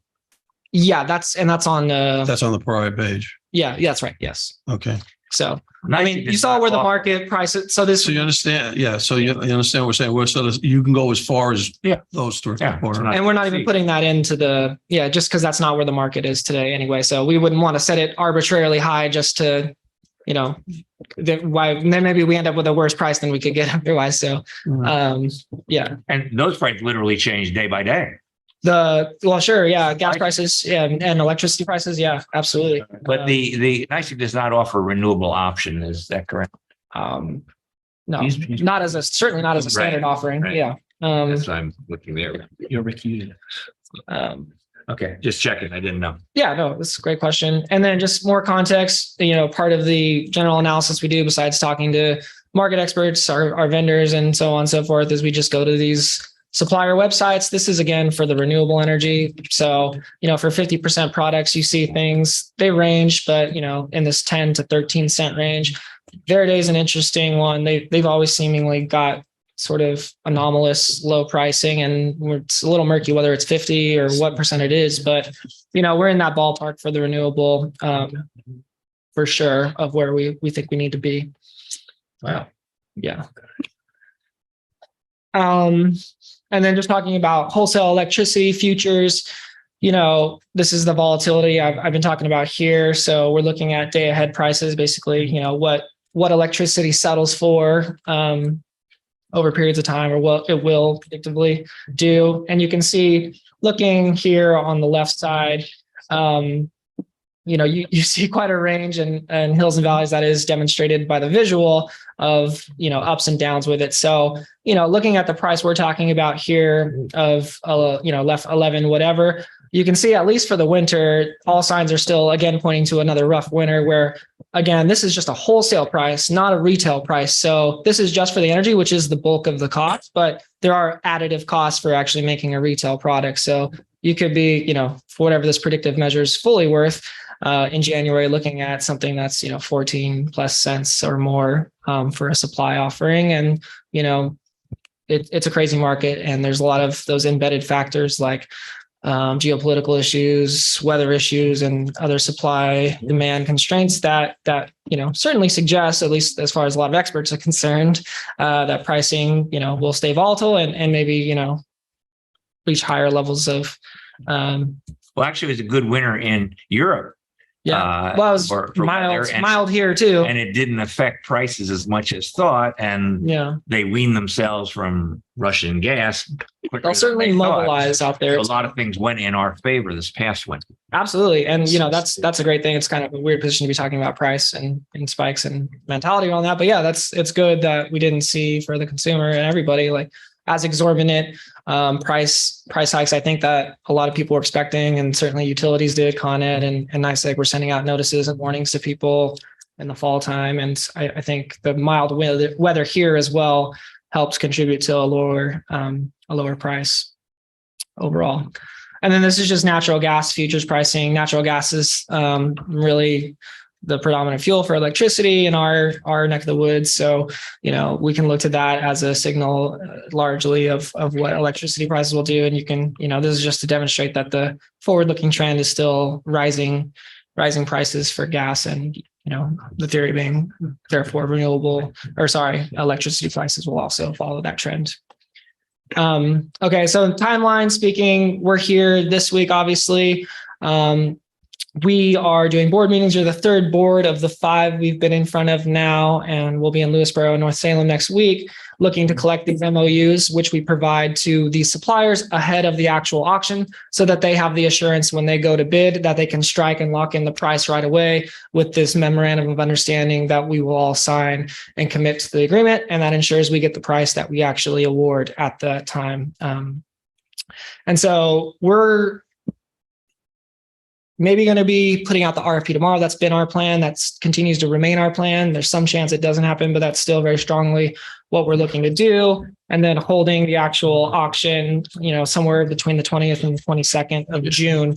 Yeah, that's on that's on the prior page. Yeah, that's right. Yes. Okay. So I mean, you saw where the market price it. So this. So you understand? Yeah. So you understand what we're saying. We're sort of, you can go as far as those three. Yeah, and we're not even putting that into just because that's not where the market is today anyway. So we wouldn't want to set it arbitrarily high just to, then maybe we end up with a worse price than we could get otherwise. So, yeah. And those prices literally change day by day. Sure. Yeah. Gas prices. Yeah. And electricity prices. Yeah, absolutely. But the NYSEG does not offer a renewable option. Is that correct? No, certainly not as a standard offering. Right. Yeah. That's why I'm looking there. You're recused. Okay. Just checking. I didn't know. Yeah, no, that's a great question. And then just more context, part of the general analysis we do besides talking to market experts, our vendors and so on and so forth, is we just go to these supplier websites. This is again for the renewable energy. So, for 50% products, you see things, they range, but in this 10 to 13 cent range. Verde is an interesting one. They've always seemingly got sort of anomalous low pricing, and it's a little murky whether it's 50 or what percent it is, but we're in that ballpark for the renewable, for sure, of where we think we need to be. Wow. Yeah. And then just talking about wholesale electricity futures, this is the volatility I've been talking about here. So we're looking at day ahead prices, basically, what electricity settles for over periods of time, or what it will predictably do. And you can see, looking here on the left side, you see quite a range and hills and valleys that is demonstrated by the visual of, ups and downs with it. So, looking at the price we're talking about here of, left 11, whatever, you can see, at least for the winter, all signs are still, again, pointing to another rough winter where, again, this is just a wholesale price, not a retail price. So this is just for the energy, which is the bulk of the cost, but there are additive costs for actually making a retail product. So you could be, for whatever this predictive measure is fully worth, in January, looking at something that's, 14 plus cents or more, for a supply offering. And, it's a crazy market, and there's a lot of those embedded factors like, geopolitical issues, weather issues, and other supply demand constraints that certainly suggest, at least as far as a lot of experts are concerned, that pricing will stay volatile and maybe reach higher levels of. Well, actually, it was a good winter in Europe. Yeah, well, it was for mild here too, and it didn't affect prices as much as thought. And they weaned themselves from Russian gas. They'll certainly mobilize out there. So a lot of things went in our favor this past winter. Absolutely, and that's a great thing. It's kind of a weird position to be talking about price and spikes and mentality on that, but yeah, it's good that we didn't see for the consumer and everybody like as exorbitant price hikes. I think that a lot of people were expecting, and certainly utilities did. Con Ed and NYSEG were sending out notices and warnings to people in the fall time. And I think the mild weather here as well helps contribute to a lower price overall. And then this is just natural gas futures pricing. Natural gas is really the predominant fuel for electricity in our neck of the woods. So, we can look to that as a signal largely of what electricity prices will do. And you can, this is just to demonstrate that the forward-looking trend is still rising prices for gas, and, the theory being therefore electricity prices will also follow that trend. Okay. So timeline speaking, we're here this week, obviously. We are doing board meetings. You're the third board of the 5 we've been in front of now, and we'll be in Lewisboro and North Salem next week, looking to collect these MOUs, which we provide to the suppliers ahead of the actual auction, so that they have the assurance when they go to bid that they can strike and lock in the price right away with this memorandum of understanding that we will all sign and commit to the agreement. And that ensures we get the price that we actually award at that time. And so we're maybe going to be putting out the RFP tomorrow. That's been our plan. That continues to remain our plan. There's some chance it doesn't happen, but that's still very strongly what we're looking to do. And then holding the actual auction, somewhere between the 20th and the 22nd of June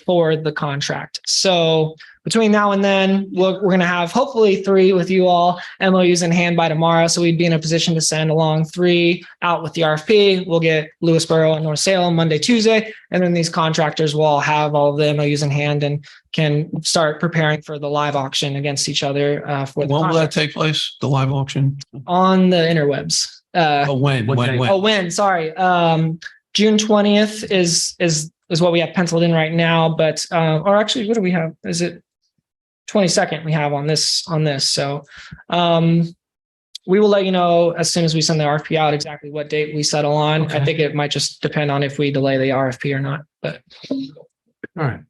for the contract. So between now and then, we're going to have hopefully 3 with you all MOUs in hand by tomorrow. So we'd be in a position to send along 3 out with the RFP. We'll get Lewisboro and North Salem Monday, Tuesday, and then these contractors will all have all of the MOUs in hand and can start preparing for the live auction against each other. When will that take place? The live auction on the interwebs. When? Sorry. June 20th is what we have penciled in right now, but or actually, what do we have? Is it 22nd we have on this? So we will let you know as soon as we send the RFP out exactly what date we settle on. Okay. I think it might just depend on if we delay the RFP or not. But all right.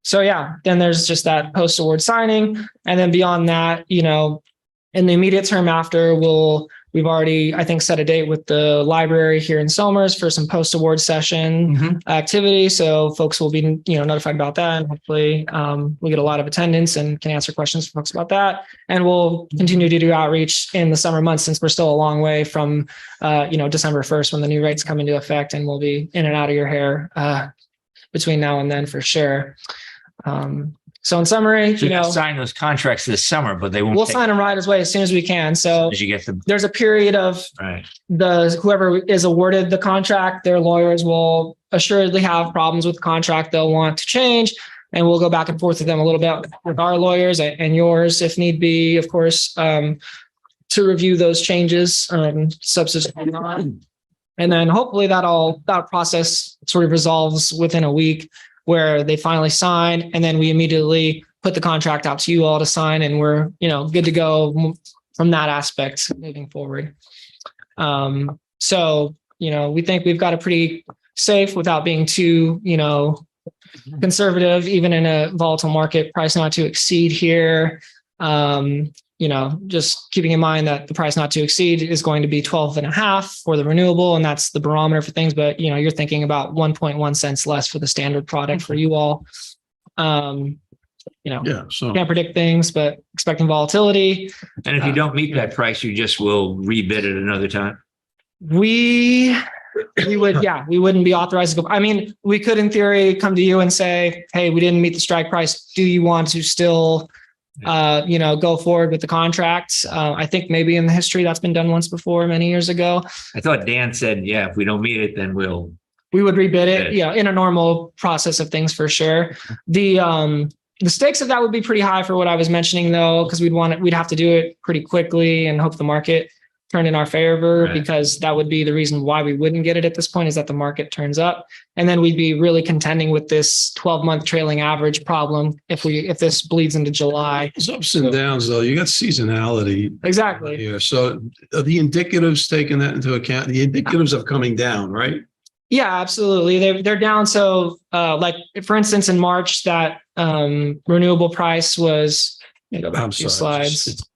So yeah, then there's just that post-award signing, and then beyond that, in the immediate term after, we've already, I think, set a date with the library here in Somers for some post-award session activity. So folks will be, notified about that, and hopefully we'll get a lot of attendance and can answer questions for folks about that. And we'll continue to do outreach in the summer months, since we're still a long way from, December 1st when the new rates come into effect, and we'll be in and out of your hair between now and then for sure. So in summary, So you you know, sign those contracts this summer, but they won't. we'll take sign them right away as soon as we can. So as you get the, there's a period of right. whoever is awarded the contract, their lawyers will assuredly have problems with the contract they'll want to change. And we'll go back and forth with them a little bit with our lawyers and yours if need be, of course, to review those changes subsequently on. And then hopefully that process sort of resolves within a week where they finally sign, and then we immediately put the contract out to you all to sign, and we're, you know, good to go from that aspect moving forward. So, you know, we think we've got a pretty safe, without being too, you know, conservative, even in a volatile market, price not to exceed here. You know, just keeping in mind that the price not to exceed is going to be 12.5 for the renewable, and that's the barometer for things. But, you know, you're thinking about 1.1 cents less for the standard product for you all. You know, Yeah, so can't predict things, but expecting volatility. And if you don't meet that price, you just will rebid it another time. We would, yeah, we wouldn't be authorized to go. I mean, we could in theory come to you and say, hey, we didn't meet the strike price. Do you want to still, you know, go forward with the contract? I think maybe in the history that's been done once before, many years ago. I thought Dan said, yeah, if we don't meet it, then we would rebid it. Yeah, in a normal process of things for sure. The stakes of that would be pretty high for what I was mentioning though, because we'd have to do it pretty quickly and hope the market turned in our favor, because that would be the reason why we wouldn't get it at this point, is that the market turns up. And then we'd be really contending with this 12-month trailing average problem if this bleeds into July. it's ups and downs though. You got seasonality Exactly. here. So are the indicatives taking that into account? The indicatives are coming down, right? Yeah, absolutely. They're down. So like for instance, in March, that renewable price was, let me go back I'm a few sorry. slides.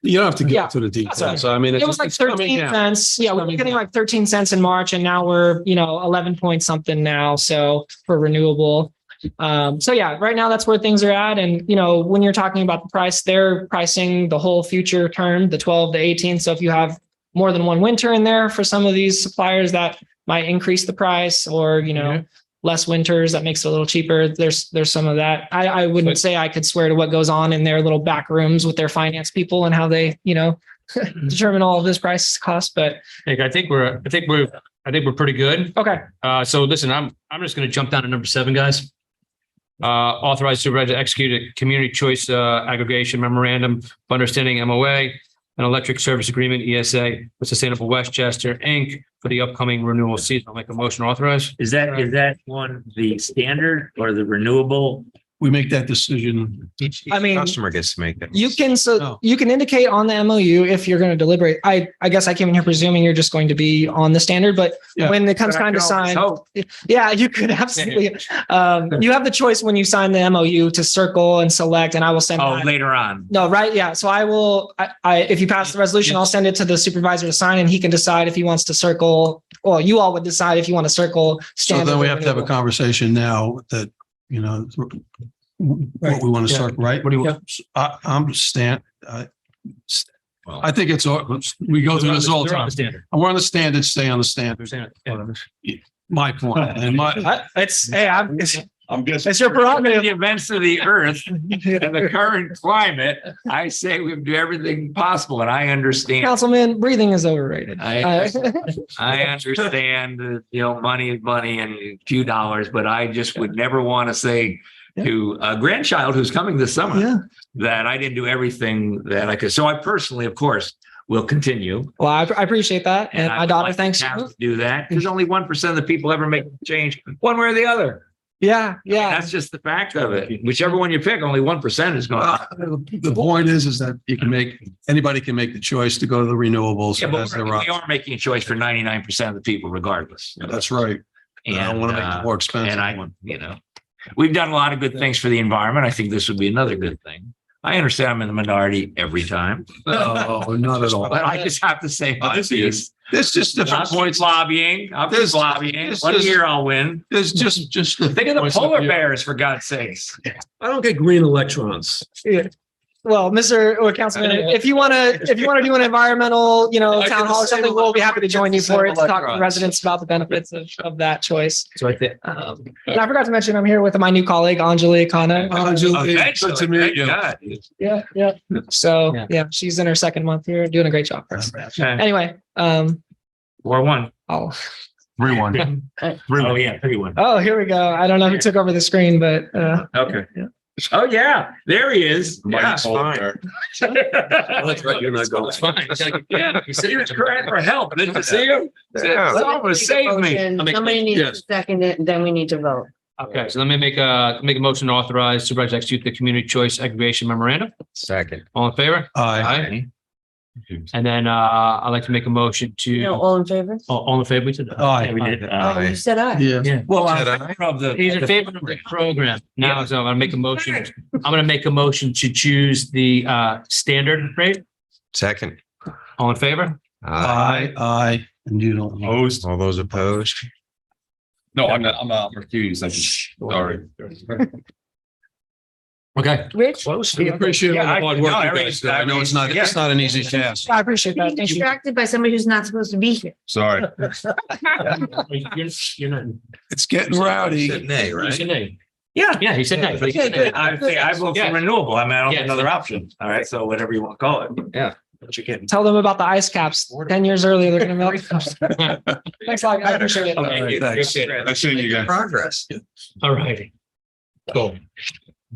You don't have to Yeah, get to the that's all right. details. I mean, It was like it's coming 13 down. cents. Yeah, we were coming getting down. like 13 cents in March, and now we're, you know, 11 point something now. So for renewable. So yeah, right now that's where things are at. And, you know, when you're talking about the price, they're pricing the whole future term, the 12 to 18. So if you have more than one winter in there for some of these suppliers, that might increase the price, or, you know, less winters, that makes it a little cheaper. There's some of that. I wouldn't say I could swear to what goes on in their little back rooms with their finance people and how they, you know, determine all of this price cost, but I think we're pretty good. okay. So listen, I'm just going to jump down to number 7, guys. Authorize supervisor to execute a community choice aggregation memorandum of understanding MOA, an electric service agreement ESA with Sustainable Westchester Inc. for the upcoming renewal season. I'll make a motion to authorize. is that one the standard or the renewable? We make that decision. Each I mean, customer gets to make that. You can, so No. you can indicate on the MOU if you're going to deliberate. I guess I came in here presuming you're just going to be on the standard, but Yeah. when it comes But I time to can always sign, hope. yeah, you could absolutely. You have the choice when you sign the MOU to circle and select, and I will send Oh, that. later on. No, right? Yeah. So I will, if you pass the resolution, I'll send it to the supervisor to sign, and he can decide if he wants to circle, or you all would decide if you want to circle. So standard then we or have to have a renewable. conversation now that, you know, what we want to start, right? What do you want? I think it's, we go through this all the They're on time. the standard. We're on the standard, stay on the standard. My point and my, I'm guessing. It's your In prerogative. the events of the earth and the current climate, I say we do everything possible, and I understand. Councilman, breathing is overrated. I understand that, you know, money is money and a few dollars, but I just would never want to say to a grandchild who's coming this summer Yeah. that I didn't do everything that I could. So I personally, of course, will continue. Well, I appreciate that. And I my would daughter like thanks to have you. to do that. There's only 1% of the people ever make a change one way or the other. Yeah. Yeah. That's just the fact of it. Whichever one you pick, only 1% is going. the point is that anybody can make the choice to go to the renewables. Yeah, but as their we option. are making a choice for 99% of the people regardless. That's right. I don't want to make it more expensive. And I, you know, we've done a lot of good things for the environment. I think this would be another good thing. I understand I'm in the minority every time, No, not at all. but I just have to say, There's just different points. lobbying. I'll be There's- lobbying. there's One just- year I'll win. There's just Think of the points of polar view. bears, for God's sakes. I don't get green electrons. well, Mr. or Councilman, if you want to do an environmental, town hall or something, we'll be happy to join you for it to talk to residents about the benefits of that choice. So I think. And I forgot to mention, I'm here with my new colleague, Anjali Khanna. Good to meet you. Yeah. So, yeah, she's in her second month here, doing a great job for us. Anyway, 4-1. I'll 3-1. Oh, yeah, 3-1. Oh, here we go. I don't know who took over the screen, but Okay. Oh, yeah, there he is. Yeah, Mike's fine. That's right. You're not going. It's fine. yeah. He was crying for help. Didn't you see him? Someone save me. Somebody needs to Yes. second it, then we need to vote. Okay, so let me make a motion to authorize supervisor to execute the community choice aggregation memorandum. Second. All in favor? Aye. And then I'd like to make a motion to, No, all in favor? all in favor? We did. Aye. We did. Oh, you said aye. Yeah. Well, He's in favor of the program. Now, so I'm gonna make a motion. I'm gonna make a motion to choose the standard rate. Second. All in favor? Aye. And you don't. Opposed? All those opposed? No, I'm recused. I just, sorry. Okay. Rich? We appreciate all the hard work you guys do. I know it's not an easy task. I appreciate that. Being Thank you. distracted by somebody who's not supposed to be here. Sorry. You're not. It's getting rowdy. Nay, You said nay. Yeah. Yeah, he said nay. but he said nay. I vote Yeah. for renewable. I mean, I don't Yeah. have another option. All right, so whatever you want to call it. Yeah. What you getting? Tell them about the ice caps. 10 years earlier, they're going to melt. Thanks a lot. I appreciate it. Okay, Thanks. Nice seeing you guys. Progress. All righty. Cool.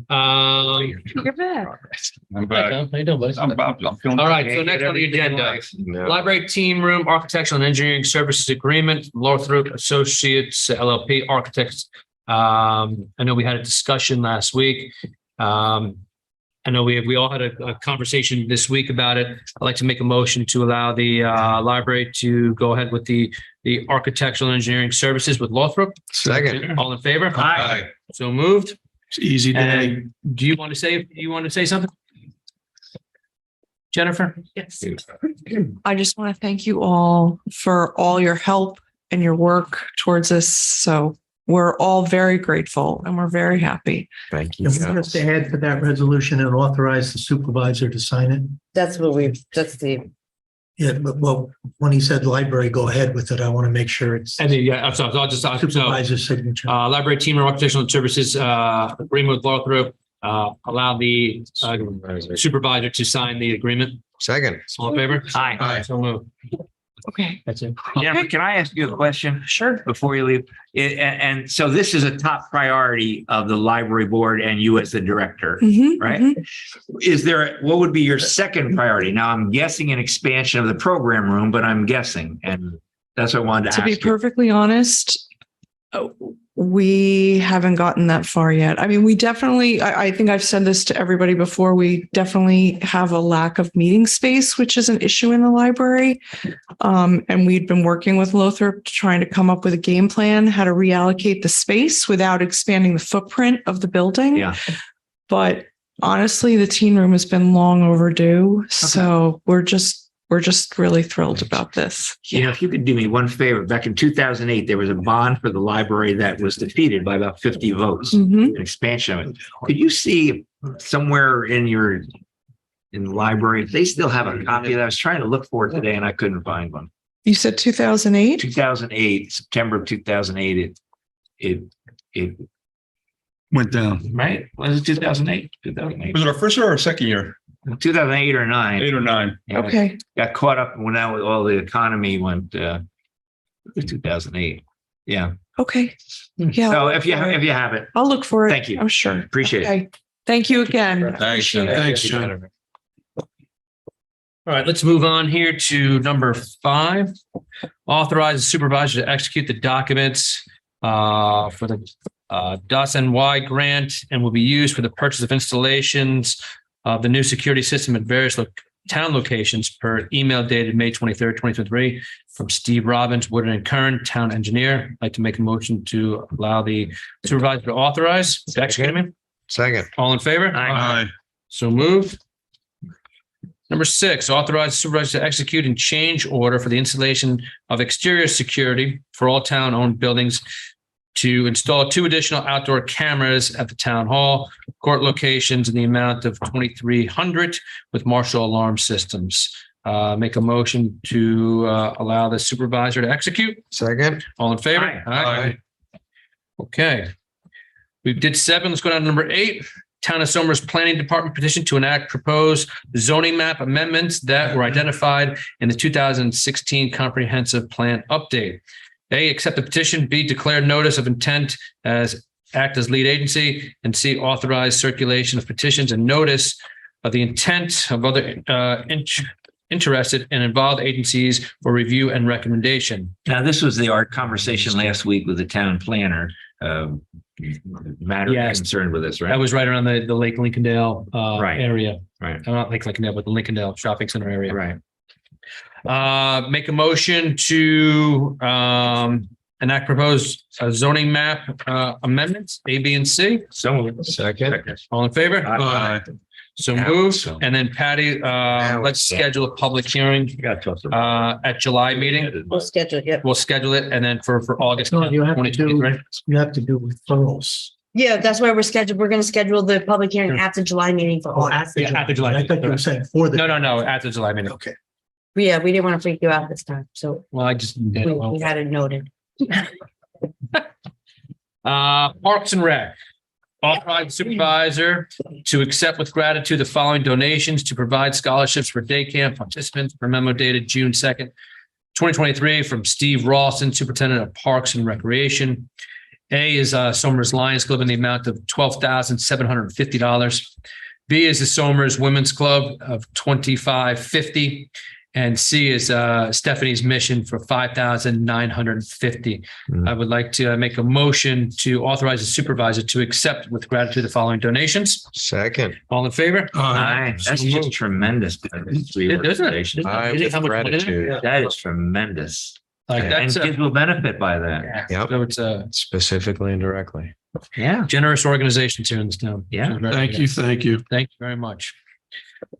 You're back. I'm back. How you doing, buddy? I'm feeling. All right, so next on the agenda, Library Team Room Architectural and Engineering Services Agreement, Lothrop Associates LLP Architects. I know we had a discussion last week. I know we all had a conversation this week about it. I'd like to make a motion to allow the library to go ahead with the architectural and engineering services with Lothrop. Second. All in favor? Aye. So moved. It's easy day. And do you want to say something? Jennifer? Yes. I just want to thank you all for all your help and your work towards this. So we're all very grateful and we're very happy. Thank you. And we have to add to that resolution and authorize the supervisor to sign it. That's the, Yeah, but well, when he said library, go ahead with it. I want to make sure it's And yeah, I'm sorry, so I'll just, so, supervisor's signature. Library Team Room Architectural and Services, agreement with Lothrop, allow the supervisor to sign the agreement. Second. All in favor? Aye. So moved. Okay. That's it. Jennifer, can I ask you a question? Sure. Before you leave, and so this is a top priority of the library board and you as the director, right? Is there, what would be your second priority? Now, I'm guessing an expansion of the program room, but I'm guessing, and that's what I wanted to To be ask you. perfectly honest, we haven't gotten that far yet. I mean, we definitely, I think I've said this to everybody before, we definitely have a lack of meeting space, which is an issue in the library. And we'd been working with Lothrop trying to come up with a game plan, how to reallocate the space without expanding the footprint of the building. Yeah. But honestly, the teen room has been long overdue. So we're just really thrilled about this. You know, if you could do me one favor, back in 2008, there was a bond for the library that was defeated by about 50 votes, Mhm. an expansion of it. Could you see somewhere in the library, if they still have a copy of that? I was trying to look for it today and I couldn't find one. You said 2008? 2008, September of 2008, it Went down. right? Was it 2008? 2008. Was it our first year or our second year? 2008 or 9. 8 or 9. Yeah, Okay. got caught up when that was all the economy went, it was 2008. Yeah. Okay. Yeah. So if you have it, I'll look for it. Thank you. I'm sure. Appreciate it. Okay. Thank you again. Thanks. Appreciate it. Thanks, John. All right, let's move on here to number 5. Authorize the supervisor to execute the documents for the DOS-NY grant and will be used for the purchase of installations of the new security system at various town locations per email dated May 23rd, 2023 from Steve Robbins, Woodard and Kern, town engineer. I'd like to make a motion to allow the supervisor to authorize to execute them. Second. All in favor? Aye. So moved. Number 6, authorize supervisor to execute and change order for the installation of exterior security for all town-owned buildings to install 2 additional outdoor cameras at the town hall, court locations in the amount of $2,300 with Marshall alarm systems. Make a motion to allow the supervisor to execute. Second. All in favor? Aye. Okay. We did 7. Let's go down to number 8. Town of Somers Planning Department petition to enact proposed zoning map amendments that were identified in the 2016 comprehensive plan update. A, accept the petition. B, declare notice of intent as act as lead agency. And C, authorize circulation of petitions and notice of the intent of other interested and involved agencies for review and recommendation. Now, this was our conversation last week with the town planner. Matter Yes. concerned with this, right? That was right around the Lake Lincolndale Right. area. Right. Not Lake Lincolndale, but the Lincolndale Shopping Center area. Right. Make a motion to enact proposed zoning map amendments, A, B, and C. So Second. All in favor? Aye. So Yeah, moved. so- And then Patty, let's schedule a public hearing You got to talk at July meeting. We'll schedule it. Yep. We'll schedule it and then for August No, you have to do, 2023. you have to do referrals. Yeah, that's why we're going to schedule the public hearing at the July meeting for Oh, August. after Yeah, after July. I thought you were saying for the. No, at the July meeting. Okay. Yeah, we didn't want to freak you out this time, so Well, I just did. we had it noted. Parks and Rec. Authorize the supervisor to accept with gratitude the following donations to provide scholarships for day camp participants per memo dated June 2nd, 2023 from Steve Ralston, Superintendent of Parks and Recreation. A is Somers Lions Club in the amount of $12,750. B is the Somers Women's Club of $2,550. And C is Stephanie's Mission for $5,950. I would like to make a motion to authorize the supervisor to accept with gratitude the following donations. Second. All in favor? Aye. That's just tremendous. Isn't it? Aye, Is it with how much money it is? gratitude. That is tremendous. Like And that's kids will benefit by that. Yep. so it's a Specifically and directly. Yeah. generous organizations here in this town. Yeah. Thank you. Thank you. Thank you very much.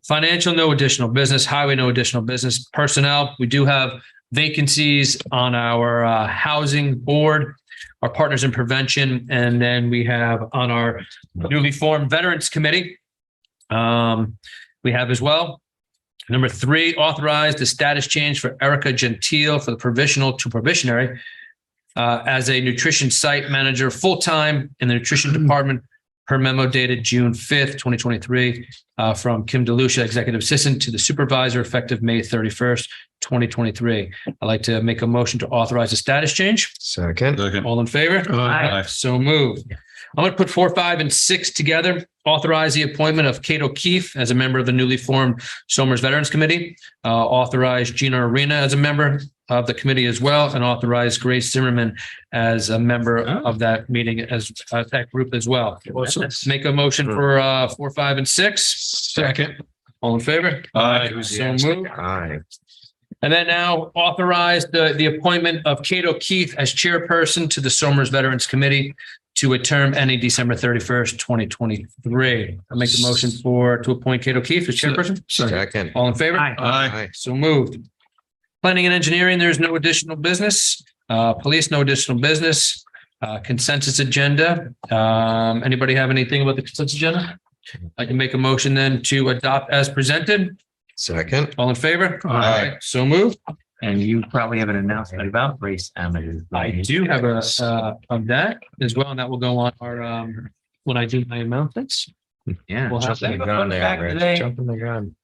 Financial, no additional business. Highway, no additional business. Personnel, we do have vacancies on our housing board, our partners in prevention, and then we have on our newly formed Veterans Committee. We have as well. Number 3, authorize the status change for Erica Gentile for the provisional to probationary as a nutrition site manager full-time in the nutrition department. Her memo dated June 5th, 2023, from Kim DeLucia, Executive Assistant to the Supervisor, effective May 31st, 2023. I'd like to make a motion to authorize a status change. Second. All in favor? Aye. So moved. I'm going to put 4, 5, and 6 together. Authorize the appointment of Kate O'Keefe as a member of the newly formed Somers Veterans Committee. Authorize Gina Arena as a member of the committee as well, and authorize Grace Zimmerman as a member of that meeting as that group as well. Make a motion for 4, 5, and 6. Second. All in favor? Aye. So moved. Aye. And then now authorize the appointment of Kate O'Keefe as chairperson to the Somers Veterans Committee to a term ending December 31st, 2023. I'll make the motion to appoint Kate O'Keefe as chairperson. Second. All in favor? Aye. Aye. So moved. Planning and engineering, there's no additional business. Police, no additional business. Consensus agenda. Anybody have anything about the consensus agenda? I can make a motion then to adopt as presented. Second. All in favor? Aye. So moved. And you probably have an announcement about Grace Amadou. I do have a of that as well, and that will go on our when I do my announcements. Yeah. We'll have Jumping the that. gun there, Back Rich. today. Jumping the gun.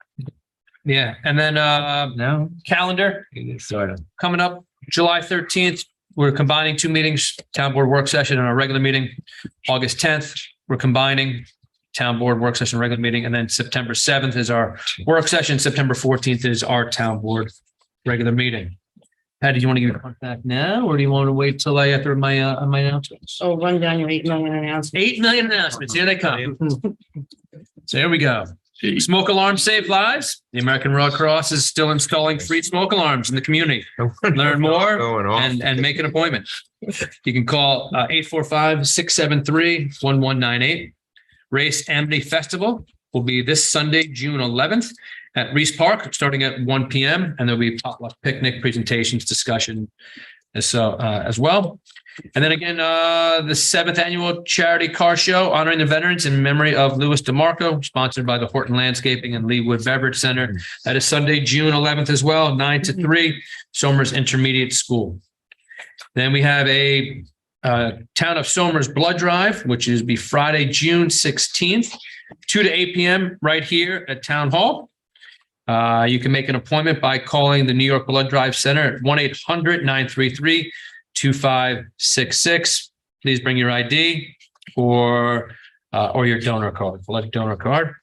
Yeah, and then No, calendar sort of. coming up July 13th. We're combining 2 meetings, town board work session and our regular meeting. August 10th, we're combining town board work session, regular meeting, and then September 7th is our work session. September 14th is our town board regular meeting. Patty, do you want to give your contact now, or do you want to wait till after my announcements? Oh, run down your 8 million announcements. 8 million announcements. Here they come. So here we go. Smoke alarms save lives. The American Red Cross is still installing free smoke alarms in the community. Learn more Going off. and make an appointment. You can call 845-673-1198. Race Amity Festival will be this Sunday, June 11th at Reese Park, starting at 1 p.m. And there'll be potluck picnic, presentations, discussion as well. And then again, the 7th annual charity car show honoring the veterans in memory of Louis DeMarco, sponsored by the Horton Landscaping and Leewood Beverage Center. That is Sunday, June 11th as well, 9 to 3, Somers Intermediate School. Then we have a Town of Somers Blood Drive, which is be Friday, June 16th, 2 to 8 p.m. right here at Town Hall. You can make an appointment by calling the New York Blood Drive Center at 1-800-933-2566. Please bring your ID or your donor card, blood donor card.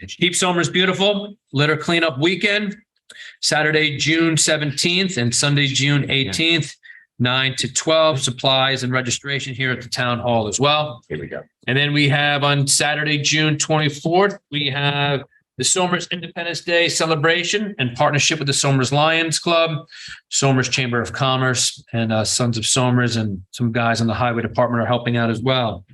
Keep Somers Beautiful Litter Cleanup Weekend, Saturday, June 17th and Sunday, June 18th, 9 to 12. Supplies and registration here at the Town Hall as well. Here we go. And then we have on Saturday, June 24th, we have the Somers Independence Day celebration in partnership with the Somers Lions Club, Somers Chamber of Commerce, and Sons of Somers, and some guys on the Highway Department are helping out as well.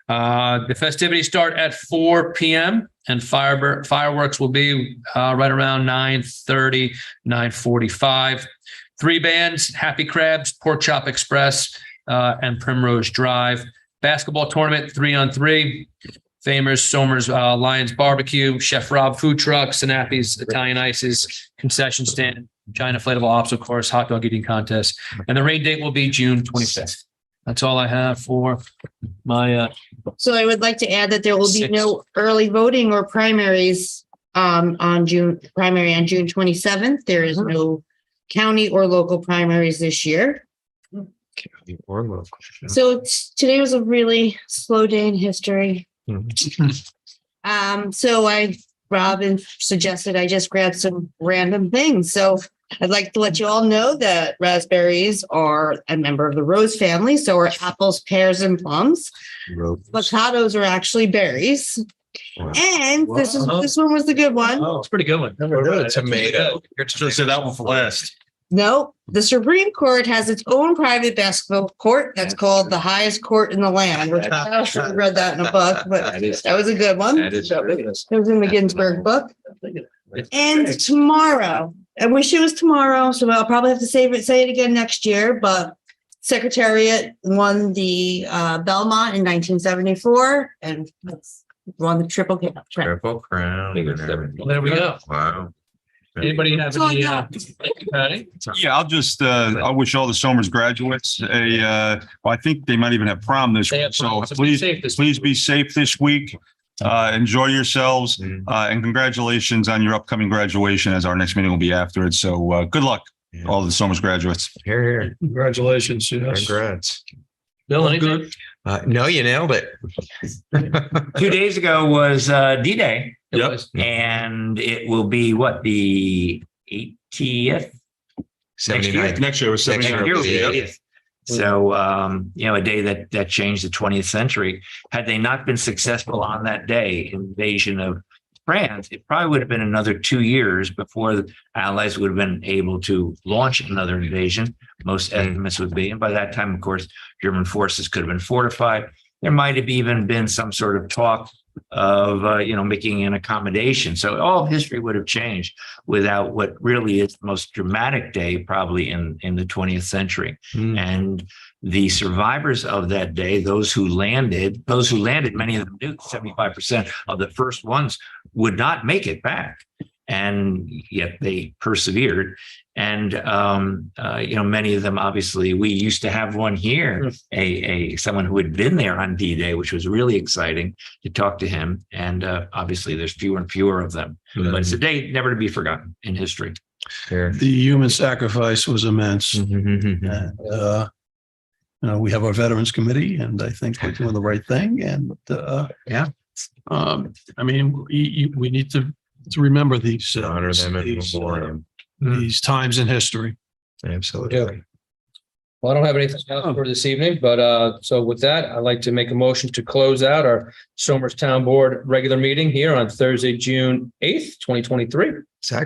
The festivities start at 4 p.m. and fireworks will be right around 9:30, 9:45. 3 bands: Happy Crabs, Pork Chop Express, and Primrose Drive. Basketball tournament, 3-on-3. Famers, Somers Lions Barbecue, Chef Rob Food Truck, Sinapi's Italian Ices, concession stand, giant inflatable obstacle course, hot dog eating contest. And the rain date will be June 25th. That's all I have for my So I would like to add that there will be no early voting or primaries on June 27th. There is no county or local primaries this year. So today was a really slow day in history. So Robin suggested I just grab some random things. So I'd like to let you all know that raspberries are a member of the rose family. So are apples, pears, and plums. Avocados are actually berries. Wow. And this one was the good one. Oh, it's a pretty good one. Tomato. Should have said that one for last. No, the Supreme Court has its own private basketball court that's called the highest court in the land. Which I should have read that in a book, but that was a good one. It was in the Ginsburg book. And tomorrow, I wish it was tomorrow, so I'll probably have to say it again next year, but Secretariat won the Belmont in 1974 and won the Triple Crown. Triple Crown. Well, there we go. Wow. Anybody have any, Patty? Yeah, I'll just, I wish all the Somers graduates well, I think they might even have prom this They week. have So prom, so be please, safe this please be safe this week. Enjoy yourselves and congratulations on your upcoming graduation, as our next meeting will be after it. So good luck, all the Somers graduates. Here, here. Congratulations. Yes. Congrats. Bill, anything? No, you nailed it. 2 days ago was D-Day. It Yep. was. And it will be what, the 80th? 79th. Next year was Next 70. year will be Yep. 80th. So, a day that changed the 20th century. Had they not been successful on that day, invasion of France, it probably would have been another 2 years before the Allies would have been able to launch another invasion. Most estimates would be. And by that time, of course, German forces could have been fortified. There might have even been some sort of talk of, making an accommodation. So all of history would have changed without what really is the most dramatic day probably in the 20th century. And the survivors of that day, those who landed, many of them do, 75% of the first ones would not make it back. And yet they persevered. And, many of them, obviously, we used to have one here, someone who had been there on D-Day, which was really exciting to talk to him. And obviously there's fewer and fewer of them, but it's a day never to be forgotten in history. Here. The human sacrifice was immense. Mm-hmm. And, we have our Veterans Committee, and I think we're doing the right thing. And we need to remember these Honor them in memoriam. these times in history. Absolutely. Well, I don't have anything else for this evening, but so with that, I'd like to make a motion to close out our Somers Town Board regular meeting here on Thursday, June 8th, 2023. Second.